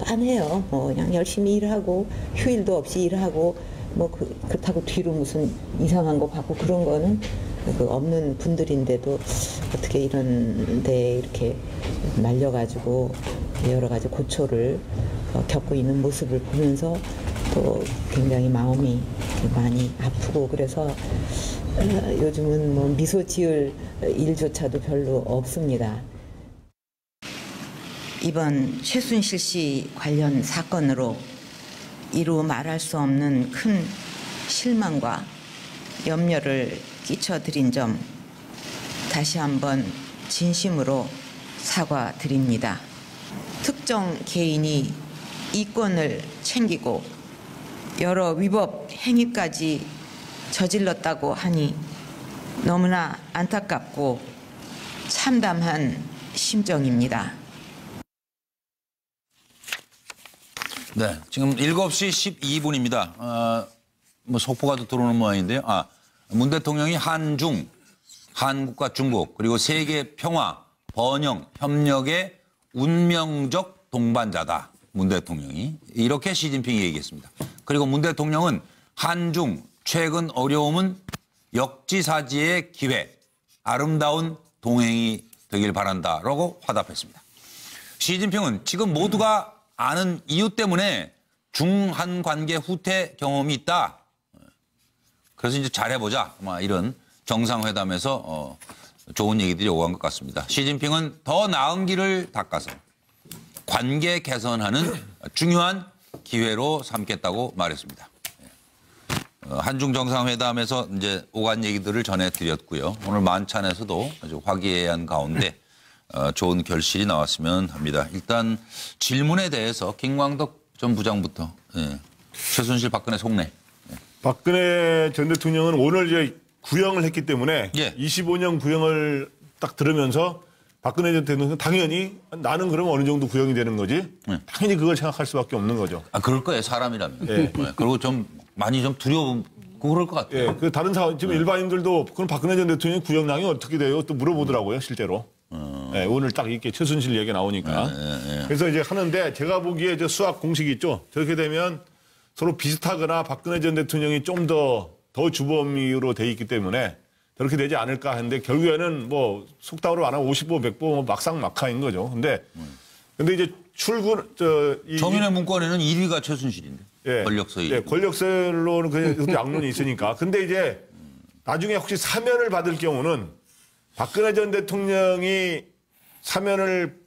S5: 안 해요. 뭐 그냥 열심히 일하고 휴일도 없이 일하고 뭐 그렇다고 뒤로 무슨 이상한 거 받고 그런 거는 없는 분들인데도 어떻게 이런 데 이렇게 말려가지고 여러 가지 고초를 겪고 있는 모습을 보면서 또 굉장히 마음이 많이 아프고 그래서 요즘은 뭐 미소 지을 일조차도 별로 없습니다. 이번 최순실 씨 관련 사건으로 이루 말할 수 없는 큰 실망과 염려를 끼쳐드린 점 다시 한번 진심으로 사과드립니다. 특정 개인이 이권을 챙기고 여러 위법 행위까지 저질렀다고 하니 너무나 안타깝고 참담한 심정입니다.
S1: 네, 지금 7시 12분입니다. 뭐 속보가 또 들어오는 모양인데요. 문 대통령이 한중, 한국과 중국 그리고 세계 평화, 번영, 협력의 운명적 동반자다. 문 대통령이 이렇게 시진핑이 얘기했습니다. 그리고 문 대통령은 한중 최근 어려움은 역지사지의 기회, 아름다운 동행이 되길 바란다라고 화답했습니다. 시진핑은 지금 모두가 아는 이유 때문에 중한 관계 후퇴 경험이 있다. 그래서 이제 잘해보자. 이런 정상회담에서 좋은 얘기들이 오간 것 같습니다. 시진핑은 더 나은 길을 닦아서 관계 개선하는 중요한 기회로 삼겠다고 말했습니다. 한중 정상회담에서 이제 오간 얘기들을 전해드렸고요. 오늘 만찬에서도 아주 화기애애한 가운데 좋은 결실이 나왔으면 합니다. 일단 질문에 대해서 김광덕 전 부장부터 최순실 박근혜 속내.
S11: 박근혜 전 대통령은 오늘 이제 구형을 했기 때문에 25년 구형을 딱 들으면서 박근혜 전 대통령 당연히 나는 그러면 어느 정도 구형이 되는 거지 당연히 그걸 생각할 수밖에 없는 거죠.
S1: 그럴 거예요 사람이라면. 그리고 좀 많이 좀 두려워 그럴 것 같아요.
S11: 그 다른 사람 지금 일반인들도 그럼 박근혜 전 대통령 구형량이 어떻게 돼요? 또 물어보더라고요 실제로. 오늘 딱 이렇게 최순실 얘기 나오니까. 그래서 이제 하는데 제가 보기에 저 수학 공식이 있죠. 저렇게 되면 서로 비슷하거나 박근혜 전 대통령이 좀 더 주범으로 돼 있기 때문에 저렇게 되지 않을까 하는데 결국에는 뭐 속담으로 말하면 55, 100보 막상 막하인 거죠. 근데 이제
S1: 정윤회 문건에는 1위가 최순실인데. 권력서 1위.
S11: 권력설로는 그냥 양론이 있으니까. 근데 이제 나중에 혹시 사면을 받을 경우는 박근혜 전 대통령이 사면을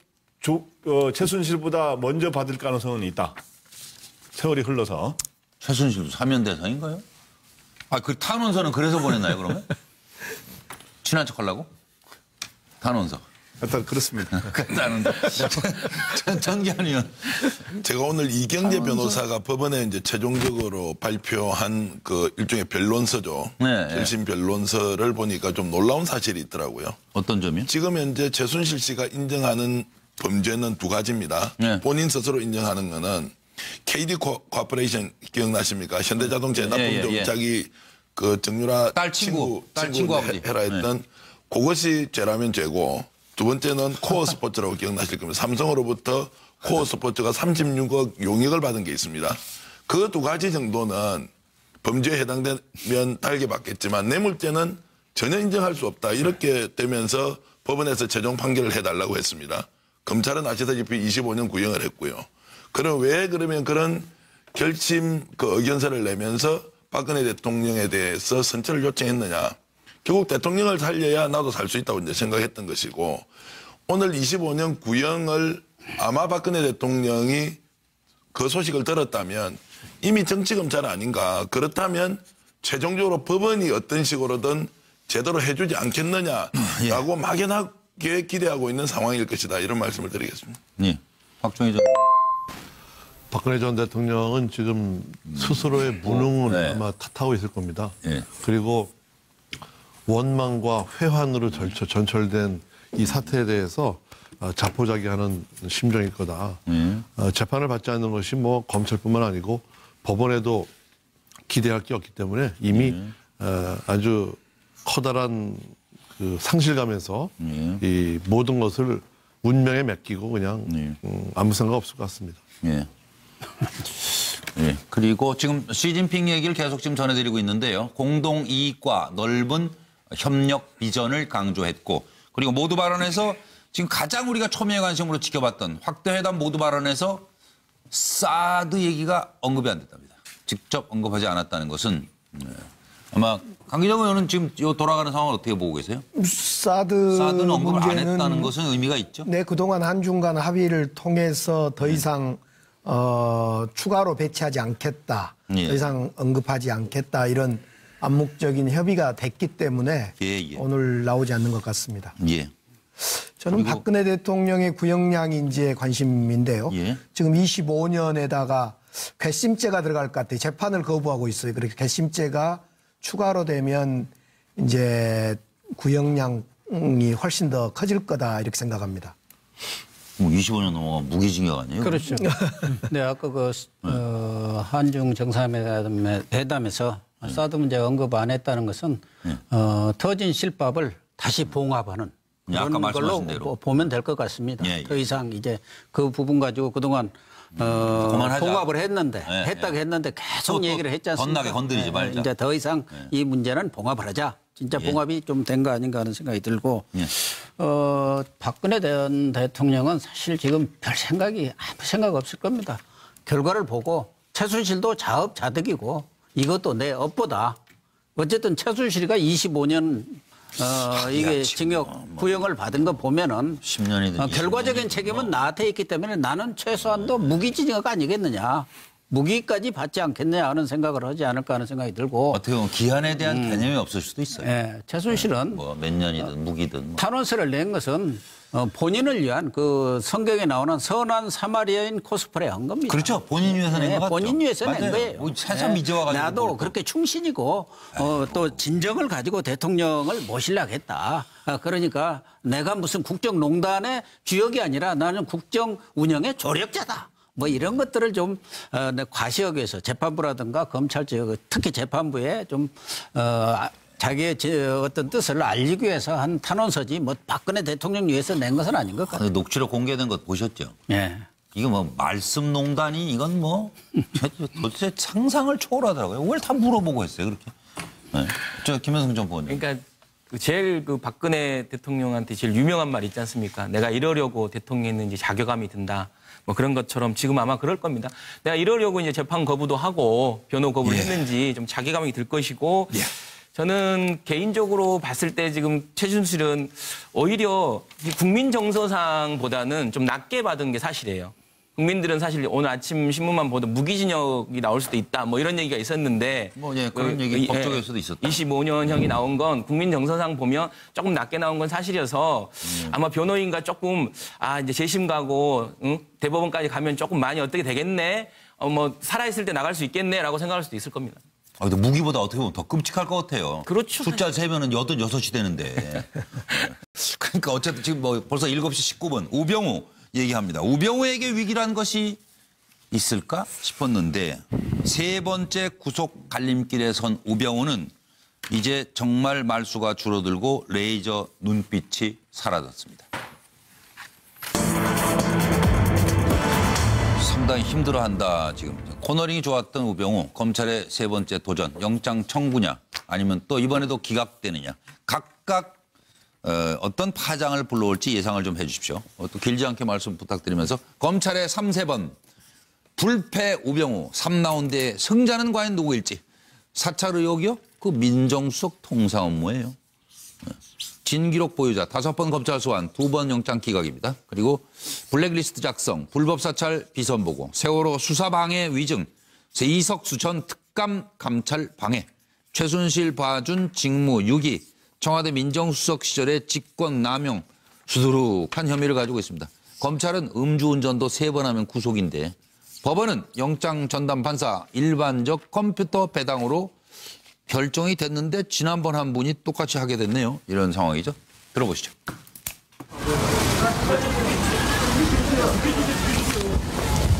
S11: 최순실보다 먼저 받을 가능성은 있다. 세월이 흘러서.
S1: 최순실도 사면 대상인가요? 그 탄원서는 그래서 보냈나요, 그러면? 친한 척 하려고? 탄원서.
S11: 일단 그렇습니다.
S1: 전기현 의원.
S10: 제가 오늘 이경재 변호사가 법원에 이제 최종적으로 발표한 그 일종의 변론서죠. 결심 변론서를 보니까 좀 놀라운 사실이 있더라고요.
S1: 어떤 점이요?
S10: 지금 현재 최순실 씨가 인정하는 범죄는 두 가지입니다. 본인 스스로 인정하는 거는 KD 코퍼레이션 기억나십니까? 현대자동차 납품종 자기 그 정유라 딸 친구 해라 했던 그것이 죄라면 죄고, 두 번째는 코어 스포츠라고 기억나실 겁니다. 삼성으로부터 코어 스포츠가 36억 용역을 받은 게 있습니다. 그 두 가지 정도는 범죄에 해당되면 달게 받겠지만 뇌물죄는 전혀 인정할 수 없다. 이렇게 되면서 법원에서 최종 판결을 해달라고 했습니다. 검찰은 아시다시피 25년 구형을 했고요. 그럼 왜 그러면 그런 결심 그 의견서를 내면서 박근혜 대통령에 대해서 선처를 요청했느냐. 결국 대통령을 살려야 나도 살 수 있다고 이제 생각했던 것이고, 오늘 25년 구형을 아마 박근혜 대통령이 그 소식을 들었다면 이미 정치검찰 아닌가. 그렇다면 최종적으로 법원이 어떤 식으로든 제대로 해주지 않겠느냐라고 막연하게 기대하고 있는 상황일 것이다. 이런 말씀을 드리겠습니다.
S1: 네. 박종희 전.
S8: 박근혜 전 대통령은 지금 스스로의 무능을 아마 탓하고 있을 겁니다. 그리고 원망과 회환으로 전철된 이 사태에 대해서 자포자기하는 심정일 거다. 재판을 받지 않는 것이 뭐 검찰뿐만 아니고 법원에도 기대할 게 없기 때문에 이미 아주 커다란 그 상실감에서 이 모든 것을 운명에 맡기고 그냥 아무 생각 없을 것 같습니다.
S1: 예. 그리고 지금 시진핑 얘기를 계속 지금 전해드리고 있는데요. 공동 이익과 넓은 협력 비전을 강조했고, 그리고 모두 발언에서 지금 가장 우리가 초미의 관심으로 지켜봤던 확대 회담 모두 발언에서 사드 얘기가 언급이 안 됐답니다. 직접 언급하지 않았다는 것은 아마 강기정 의원은 지금 돌아가는 상황을 어떻게 보고 계세요? 사드는 언급을 안 했다는 것은 의미가 있죠?
S7: 네, 그동안 한중 간 합의를 통해서 더 이상 추가로 배치하지 않겠다. 더 이상 언급하지 않겠다. 이런 암묵적인 협의가 됐기 때문에 오늘 나오지 않는 것 같습니다. 저는 박근혜 대통령의 구형량이 이제 관심인데요. 지금 25년에다가 괘씸죄가 들어갈 것 같아요. 재판을 거부하고 있어요. 그렇게 괘씸죄가 추가로 되면 이제 구형량이 훨씬 더 커질 거다 이렇게 생각합니다.
S1: 25년 넘어가면 무기징역 아니에요?
S2: 그렇죠. 네, 아까 그 한중 정상회담에서 사드 문제 언급 안 했다는 것은 터진 실밥을 다시 봉합하는 그런 걸로 보면 될 것 같습니다. 더 이상 이제 그 부분 가지고 그동안 봉합을 했는데 했다고 했는데 계속 얘기를 했지 않습니까?
S1: 건나게 건드리지 말자.
S2: 이제 더 이상 이 문제는 봉합을 하자. 진짜 봉합이 좀 된 거 아닌가 하는 생각이 들고 박근혜 전 대통령은 사실 지금 별 생각이 아무 생각 없을 겁니다. 결과를 보고 최순실도 자업자득이고 이것도 내 업보다 어쨌든 최순실이가 25년 이게 징역 구형을 받은 거 보면은
S1: 10년이든
S2: 결과적인 책임은 나한테 있기 때문에 나는 최소한도 무기징역 아니겠느냐. 무기까지 받지 않겠냐 하는 생각을 하지 않을까 하는 생각이 들고.
S1: 어떻게 보면 기한에 대한 개념이 없을 수도 있어요.
S2: 네, 최순실은
S1: 뭐 몇 년이든 무기든.
S2: 탄원서를 낸 것은 본인을 위한 그 성경에 나오는 선한 사마리아인 코스프레 한 겁니다.
S1: 그렇죠. 본인 위해서 낸 거 같죠.
S2: 본인 위해서 낸 거예요.
S1: 세상 미져와가지고.
S2: 나도 그렇게 충신이고 또 진정을 가지고 대통령을 모시려고 했다. 그러니까 내가 무슨 국정농단의 주역이 아니라 나는 국정 운영의 조력자다. 뭐 이런 것들을 좀 과시하기 위해서 재판부라든가 검찰 쪽 특히 재판부에 좀 자기의 어떤 뜻을 알리기 위해서 한 탄원서지 뭐 박근혜 대통령 위해서 낸 것은 아닌 것 같아요.
S1: 녹취록 공개된 것 보셨죠?
S2: 네.
S1: 이거 뭐 말씀 농단이 이건 뭐 도대체 상상을 초월하더라고요. 왜 다 물어보고 했어요 그렇게? 네. 저 김현성 전 의원님.
S9: 그러니까 제일 그 박근혜 대통령한테 제일 유명한 말 있지 않습니까? 내가 이러려고 대통령했는지 자괴감이 든다. 뭐 그런 것처럼 지금 아마 그럴 겁니다. 내가 이러려고 이제 재판 거부도 하고 변호 거부를 했는지 좀 자괴감이 들 것이고 저는 개인적으로 봤을 때 지금 최순실은 오히려 국민 정서상보다는 좀 낮게 받은 게 사실이에요. 국민들은 사실 오늘 아침 신문만 보도 무기징역이 나올 수도 있다 뭐 이런 얘기가 있었는데
S1: 뭐 그런 얘기 법조계일 수도 있었다.
S9: 25년형이 나온 건 국민 정서상 보면 조금 낮게 나온 건 사실이어서 아마 변호인과 조금 이제 재심 가고 대법원까지 가면 조금 많이 어떻게 되겠네 뭐 살아있을 때 나갈 수 있겠네라고 생각할 수도 있을 겁니다.
S1: 근데 무기보다 어떻게 보면 더 끔찍할 것 같아요.
S9: 그렇죠.
S1: 숫자 세면은 86이 되는데. 그러니까 어쨌든 지금 뭐 벌써 7시 19분 우병우 얘기합니다. 우병우에게 위기란 것이 있을까 싶었는데 세 번째 구속 갈림길에 선 우병우는 이제 정말 말수가 줄어들고 레이저 눈빛이 사라졌습니다. 상당히 힘들어한다 지금. 코너링이 좋았던 우병우, 검찰의 세 번째 도전, 영장 청구냐 아니면 또 이번에도 기각되느냐. 각각 어떤 파장을 불러올지 예상을 좀 해 주십시오. 또 길지 않게 말씀 부탁드리면서 검찰의 3세번 불패 우병우 3라운드의 승자는 과연 누구일지. 사찰 의혹이요? 그 민정수석 통상 업무예요. 진기록 보유자 5번 검찰 소환, 2번 영장 기각입니다. 그리고 블랙리스트 작성, 불법 사찰 비선 보고, 세월호 수사 방해 위증, 이석수 전 특감 감찰 방해, 최순실 봐준 직무 유기, 청와대 민정수석 시절의 직권 남용, 수두룩한 혐의를 가지고 있습니다. 검찰은 음주운전도 3번 하면 구속인데 법원은 영장 전담 판사 일반적 컴퓨터 배당으로 결정이 됐는데 지난번 한 분이 똑같이 하게 됐네요. 이런 상황이죠. 들어보시죠.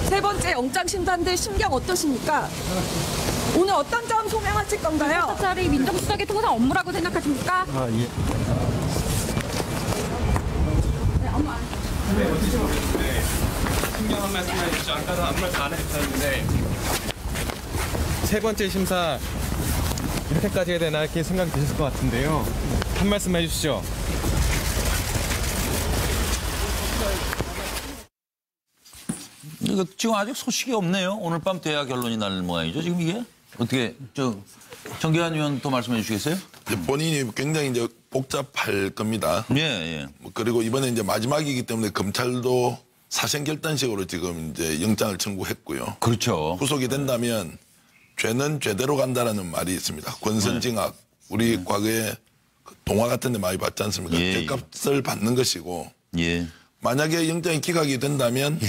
S3: 세 번째 영장 심사인데 심경 어떠십니까? 오늘 어떤 점 소명하실 건가요?
S6: 사찰이 민정수석의 통상 업무라고 생각하십니까?
S3: 예.
S13: 신경 한 말씀 해주시죠. 아까도 아무 말씀 안 해주셨는데 세 번째 심사 이렇게까지 해야 되나 이렇게 생각이 드실 것 같은데요. 한 말씀 해주시죠.
S1: 이거 지금 아직 소식이 없네요. 오늘 밤 돼야 결론이 날 모양이죠. 지금 이게 어떻게 정기환 의원 또 말씀해 주시겠어요?
S10: 본인이 굉장히 이제 복잡할 겁니다.
S1: 예.
S10: 그리고 이번에 이제 마지막이기 때문에 검찰도 사생결단식으로 지금 이제 영장을 청구했고요.
S1: 그렇죠.
S10: 구속이 된다면 죄는 죄대로 간다라는 말이 있습니다. 권선징악 우리 과거에 동화 같은 데 많이 봤지 않습니까? 죄값을 받는 것이고 만약에 영장이 기각이 된다면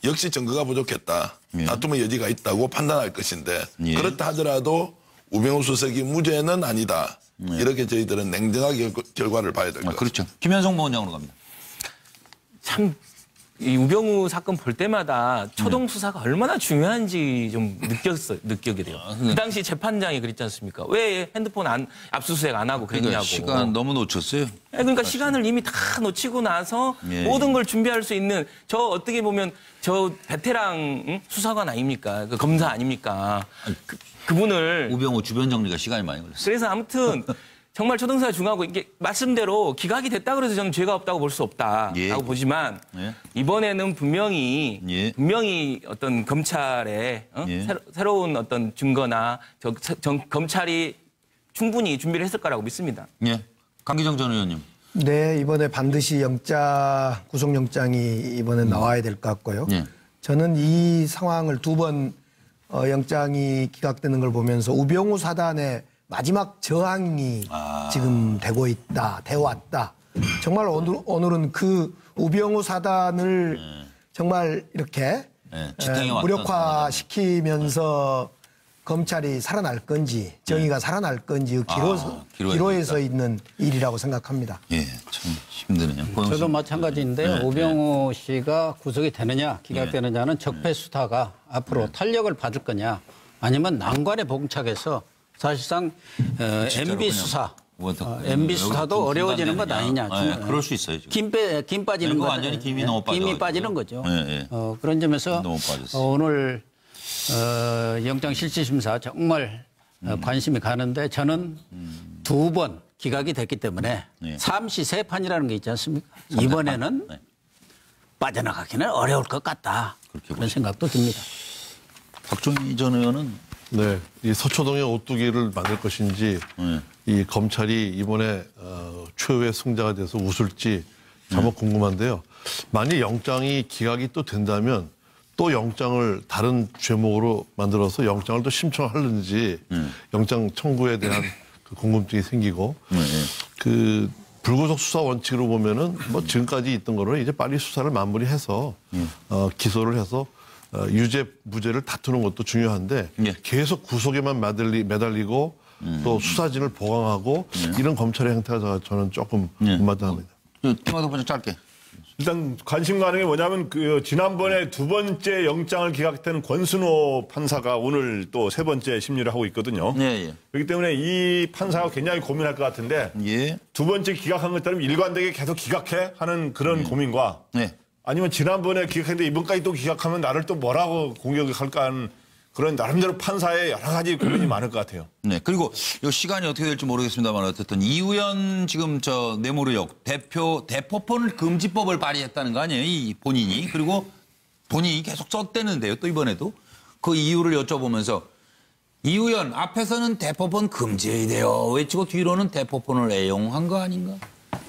S10: 역시 증거가 부족했다. 다툼의 여지가 있다고 판단할 것인데 그렇다 하더라도 우병우 수석이 무죄는 아니다. 이렇게 저희들은 냉정하게 결과를 봐야 될 것 같습니다.
S1: 그렇죠. 김현성 부원장으로 갑니다.
S9: 참 이 우병우 사건 볼 때마다 초동 수사가 얼마나 중요한지 좀 느끼게 돼요. 그 당시 재판장이 그랬지 않습니까? 왜 핸드폰 압수수색 안 하고 그랬냐고.
S1: 그러니까 시간 너무 놓쳤어요.
S9: 그러니까 시간을 이미 다 놓치고 나서 모든 걸 준비할 수 있는 저 어떻게 보면 저 베테랑 수사관 아닙니까? 그 검사 아닙니까? 그분을
S1: 우병우 주변 정리가 시간이 많이 걸렸어요.
S9: 그래서 아무튼 정말 초등사가 중요하고 이게 말씀대로 기각이 됐다 그래서 저는 죄가 없다고 볼 수 없다라고 보지만 이번에는 분명히 어떤 검찰의 새로운 어떤 증거나 검찰이 충분히 준비를 했을 거라고 믿습니다.
S1: 예, 강기정 전 의원님.
S7: 네, 이번에 반드시 구속영장이 이번에 나와야 될 것 같고요. 저는 이 상황을 2번 영장이 기각되는 걸 보면서 우병우 사단의 마지막 저항이 지금 되고 있다, 되어 왔다. 정말 오늘은 그 우병우 사단을 정말 이렇게 무력화시키면서 검찰이 살아날 건지 정의가 살아날 건지 기로에 서 있는 일이라고 생각합니다.
S1: 예, 참 힘드네요.
S2: 저도 마찬가지인데요. 우병우 씨가 구속이 되느냐 기각되느냐는 적폐 수사가 앞으로 탄력을 받을 거냐 아니면 난관에 봉착해서 사실상 MB 수사, MB 수사도 어려워지는 것 아니냐.
S1: 그럴 수 있어요.
S2: 김 빠지는 거
S1: 완전히 김이 너무
S2: 김이 빠지는 거죠. 그런 점에서 오늘 영장 실질심사 정말 관심이 가는데 저는 2번 기각이 됐기 때문에 삼시세판이라는 게 있지 않습니까? 이번에는 빠져나가기는 어려울 것 같다. 그런 생각도 듭니다.
S1: 박종희 전 의원은
S8: 네, 이 서초동의 오뚜기를 만들 것인지 이 검찰이 이번에 최후의 승자가 돼서 웃을지 참으로 궁금한데요. 만약 영장이 기각이 또 된다면 또 영장을 다른 죄목으로 만들어서 영장을 또 신청하는지 영장 청구에 대한 그 궁금증이 생기고 그 불구속 수사 원칙으로 보면은 뭐 지금까지 있던 거를 이제 빨리 수사를 마무리해서 기소를 해서 유죄 무죄를 다투는 것도 중요한데 계속 구속에만 매달리고 또 수사진을 보강하고 이런 검찰의 행태가 저는 조금 못마땅합니다.
S1: 김학도 부장 짧게.
S11: 일단 관심 가는 게 뭐냐면 그 지난번에 두 번째 영장을 기각했던 권순호 판사가 오늘 또 세 번째 심리를 하고 있거든요.
S1: 예.
S11: 그렇기 때문에 이 판사가 굉장히 고민할 것 같은데 두 번째 기각한 것처럼 일관되게 계속 기각해 하는 그런 고민과 아니면 지난번에 기각했는데 이번까지 또 기각하면 나를 또 뭐라고 공격할까 하는 그런 나름대로 판사의 여러 가지 고민이 많을 것 같아요.
S1: 네. 그리고 이 시간이 어떻게 될지 모르겠습니다만 어쨌든 이우연 지금 저 뇌물의혹 대포폰 금지법을 발의했다는 거 아니에요? 이 본인이. 그리고 본인이 계속 썼대는데요. 또 이번에도 그 이유를 여쭤보면서 이우연 앞에서는 대포폰 금지해야 돼요. 외치고 뒤로는 대포폰을 애용한 거 아닌가?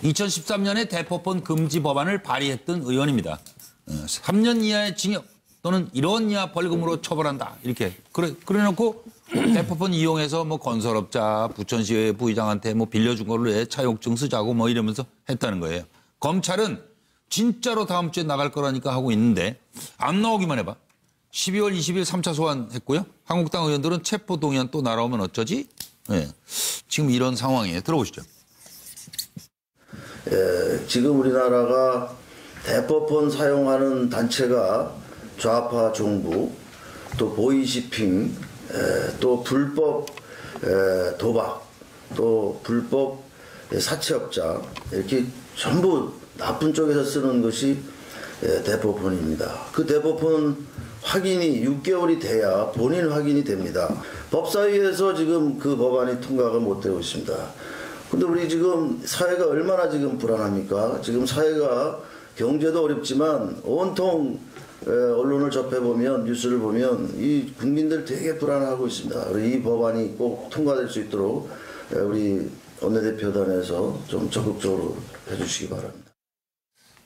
S1: 2013년에 대포폰 금지 법안을 발의했던 의원입니다. 3년 이하의 징역 또는 1원 이하 벌금으로 처벌한다. 이렇게 그래놓고 대포폰 이용해서 뭐 건설업자, 부천시의 부의장한테 뭐 빌려준 걸로 해 차용증 쓰자고 뭐 이러면서 했다는 거예요. 검찰은 진짜로 다음 주에 나갈 거라니까 하고 있는데 안 나오기만 해봐. 12월 20일 3차 소환했고요. 한국당 의원들은 체포동의안 또 날아오면 어쩌지? 네. 지금 이런 상황이에요. 들어보시죠.
S14: 지금 우리나라가 대포폰 사용하는 단체가 좌파 정부, 또 보이시핑, 또 불법 도박, 또 불법 사채업자 이렇게 전부 나쁜 쪽에서 쓰는 것이 대포폰입니다. 그 대포폰 확인이 6개월이 돼야 본인 확인이 됩니다. 법사위에서 지금 그 법안이 통과가 못 되고 있습니다. 근데 우리 지금 사회가 얼마나 지금 불안합니까? 지금 사회가 경제도 어렵지만 온통 언론을 접해보면 뉴스를 보면 이 국민들 되게 불안하고 있습니다. 이 법안이 꼭 통과될 수 있도록 우리 원내대표단에서 좀 적극적으로 해주시기 바랍니다.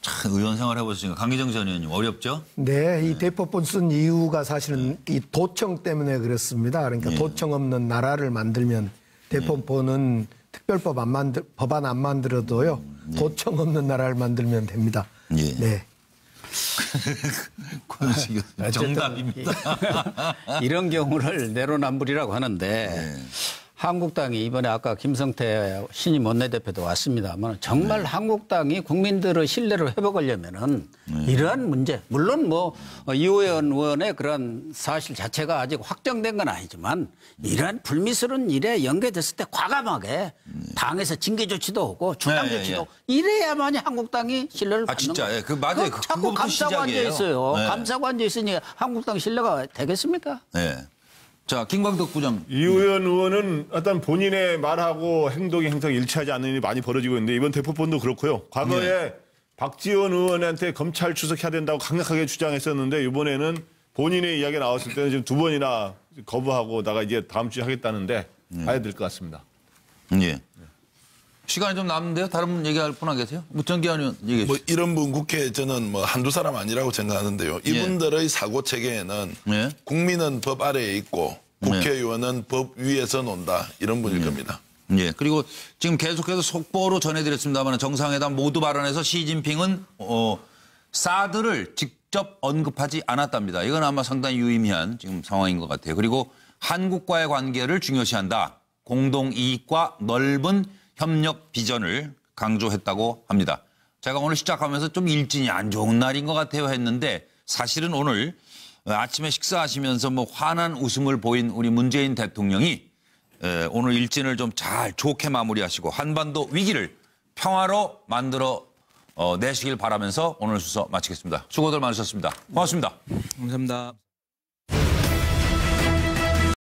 S1: 참 의원 생활 해보시니까 강기정 전 의원님 어렵죠?
S7: 네, 이 대포폰 쓴 이유가 사실은 이 도청 때문에 그렇습니다. 그러니까 도청 없는 나라를 만들면 대포폰은 특별법 법안 안 만들어도요. 도청 없는 나라를 만들면 됩니다. 네.
S1: 정답입니다.
S2: 이런 경우를 내로남불이라고 하는데 한국당이 이번에 아까 김성태 신임 원내대표도 왔습니다만 정말 한국당이 국민들의 신뢰를 회복하려면은 이러한 문제, 물론 뭐 이우연 의원의 그런 사실 자체가 아직 확정된 건 아니지만 이러한 불미스러운 일에 연계됐을 때 과감하게 당에서 징계 조치도 오고 주당 조치도 이래야만이 한국당이 신뢰를 받는
S1: 진짜
S2: 거예요.
S1: 그 맞아요.
S2: 자꾸 감싸고 앉아 있어요. 감싸고 앉아 있으니 한국당 신뢰가 되겠습니까?
S1: 네. 자, 김광덕 부장.
S11: 이우연 의원은 일단 본인의 말하고 행동이 항상 일치하지 않는 일이 많이 벌어지고 있는데 이번 대포폰도 그렇고요. 과거에 박지원 의원한테 검찰 출석해야 된다고 강력하게 주장했었는데 이번에는 본인의 이야기가 나왔을 때는 지금 두 번이나 거부하고 나가 이제 다음 주에 하겠다는데 가야 될 것 같습니다.
S1: 예. 시간이 좀 남는데요. 다른 분 얘기할 분 안 계세요? 정기환 의원 얘기해 주시죠.
S10: 이런 분 국회에 저는 뭐 한두 사람 아니라고 생각하는데요. 이분들의 사고 체계에는 국민은 법 아래에 있고 국회의원은 법 위에서 논다. 이런 분일 겁니다.
S1: 예. 그리고 지금 계속해서 속보로 전해드렸습니다만 정상회담 모두 발언에서 시진핑은 사드를 직접 언급하지 않았답니다. 이건 아마 상당히 유의미한 지금 상황인 것 같아요. 그리고 한국과의 관계를 중요시한다. 공동 이익과 넓은 협력 비전을 강조했다고 합니다. 제가 오늘 시작하면서 좀 일진이 안 좋은 날인 것 같아요 했는데 사실은 오늘 아침에 식사하시면서 뭐 환한 웃음을 보인 우리 문재인 대통령이 오늘 일진을 좀 잘 좋게 마무리하시고 한반도 위기를 평화로 만들어 내시길 바라면서 오늘 순서 마치겠습니다. 수고들 많으셨습니다. 고맙습니다.
S13: 감사합니다.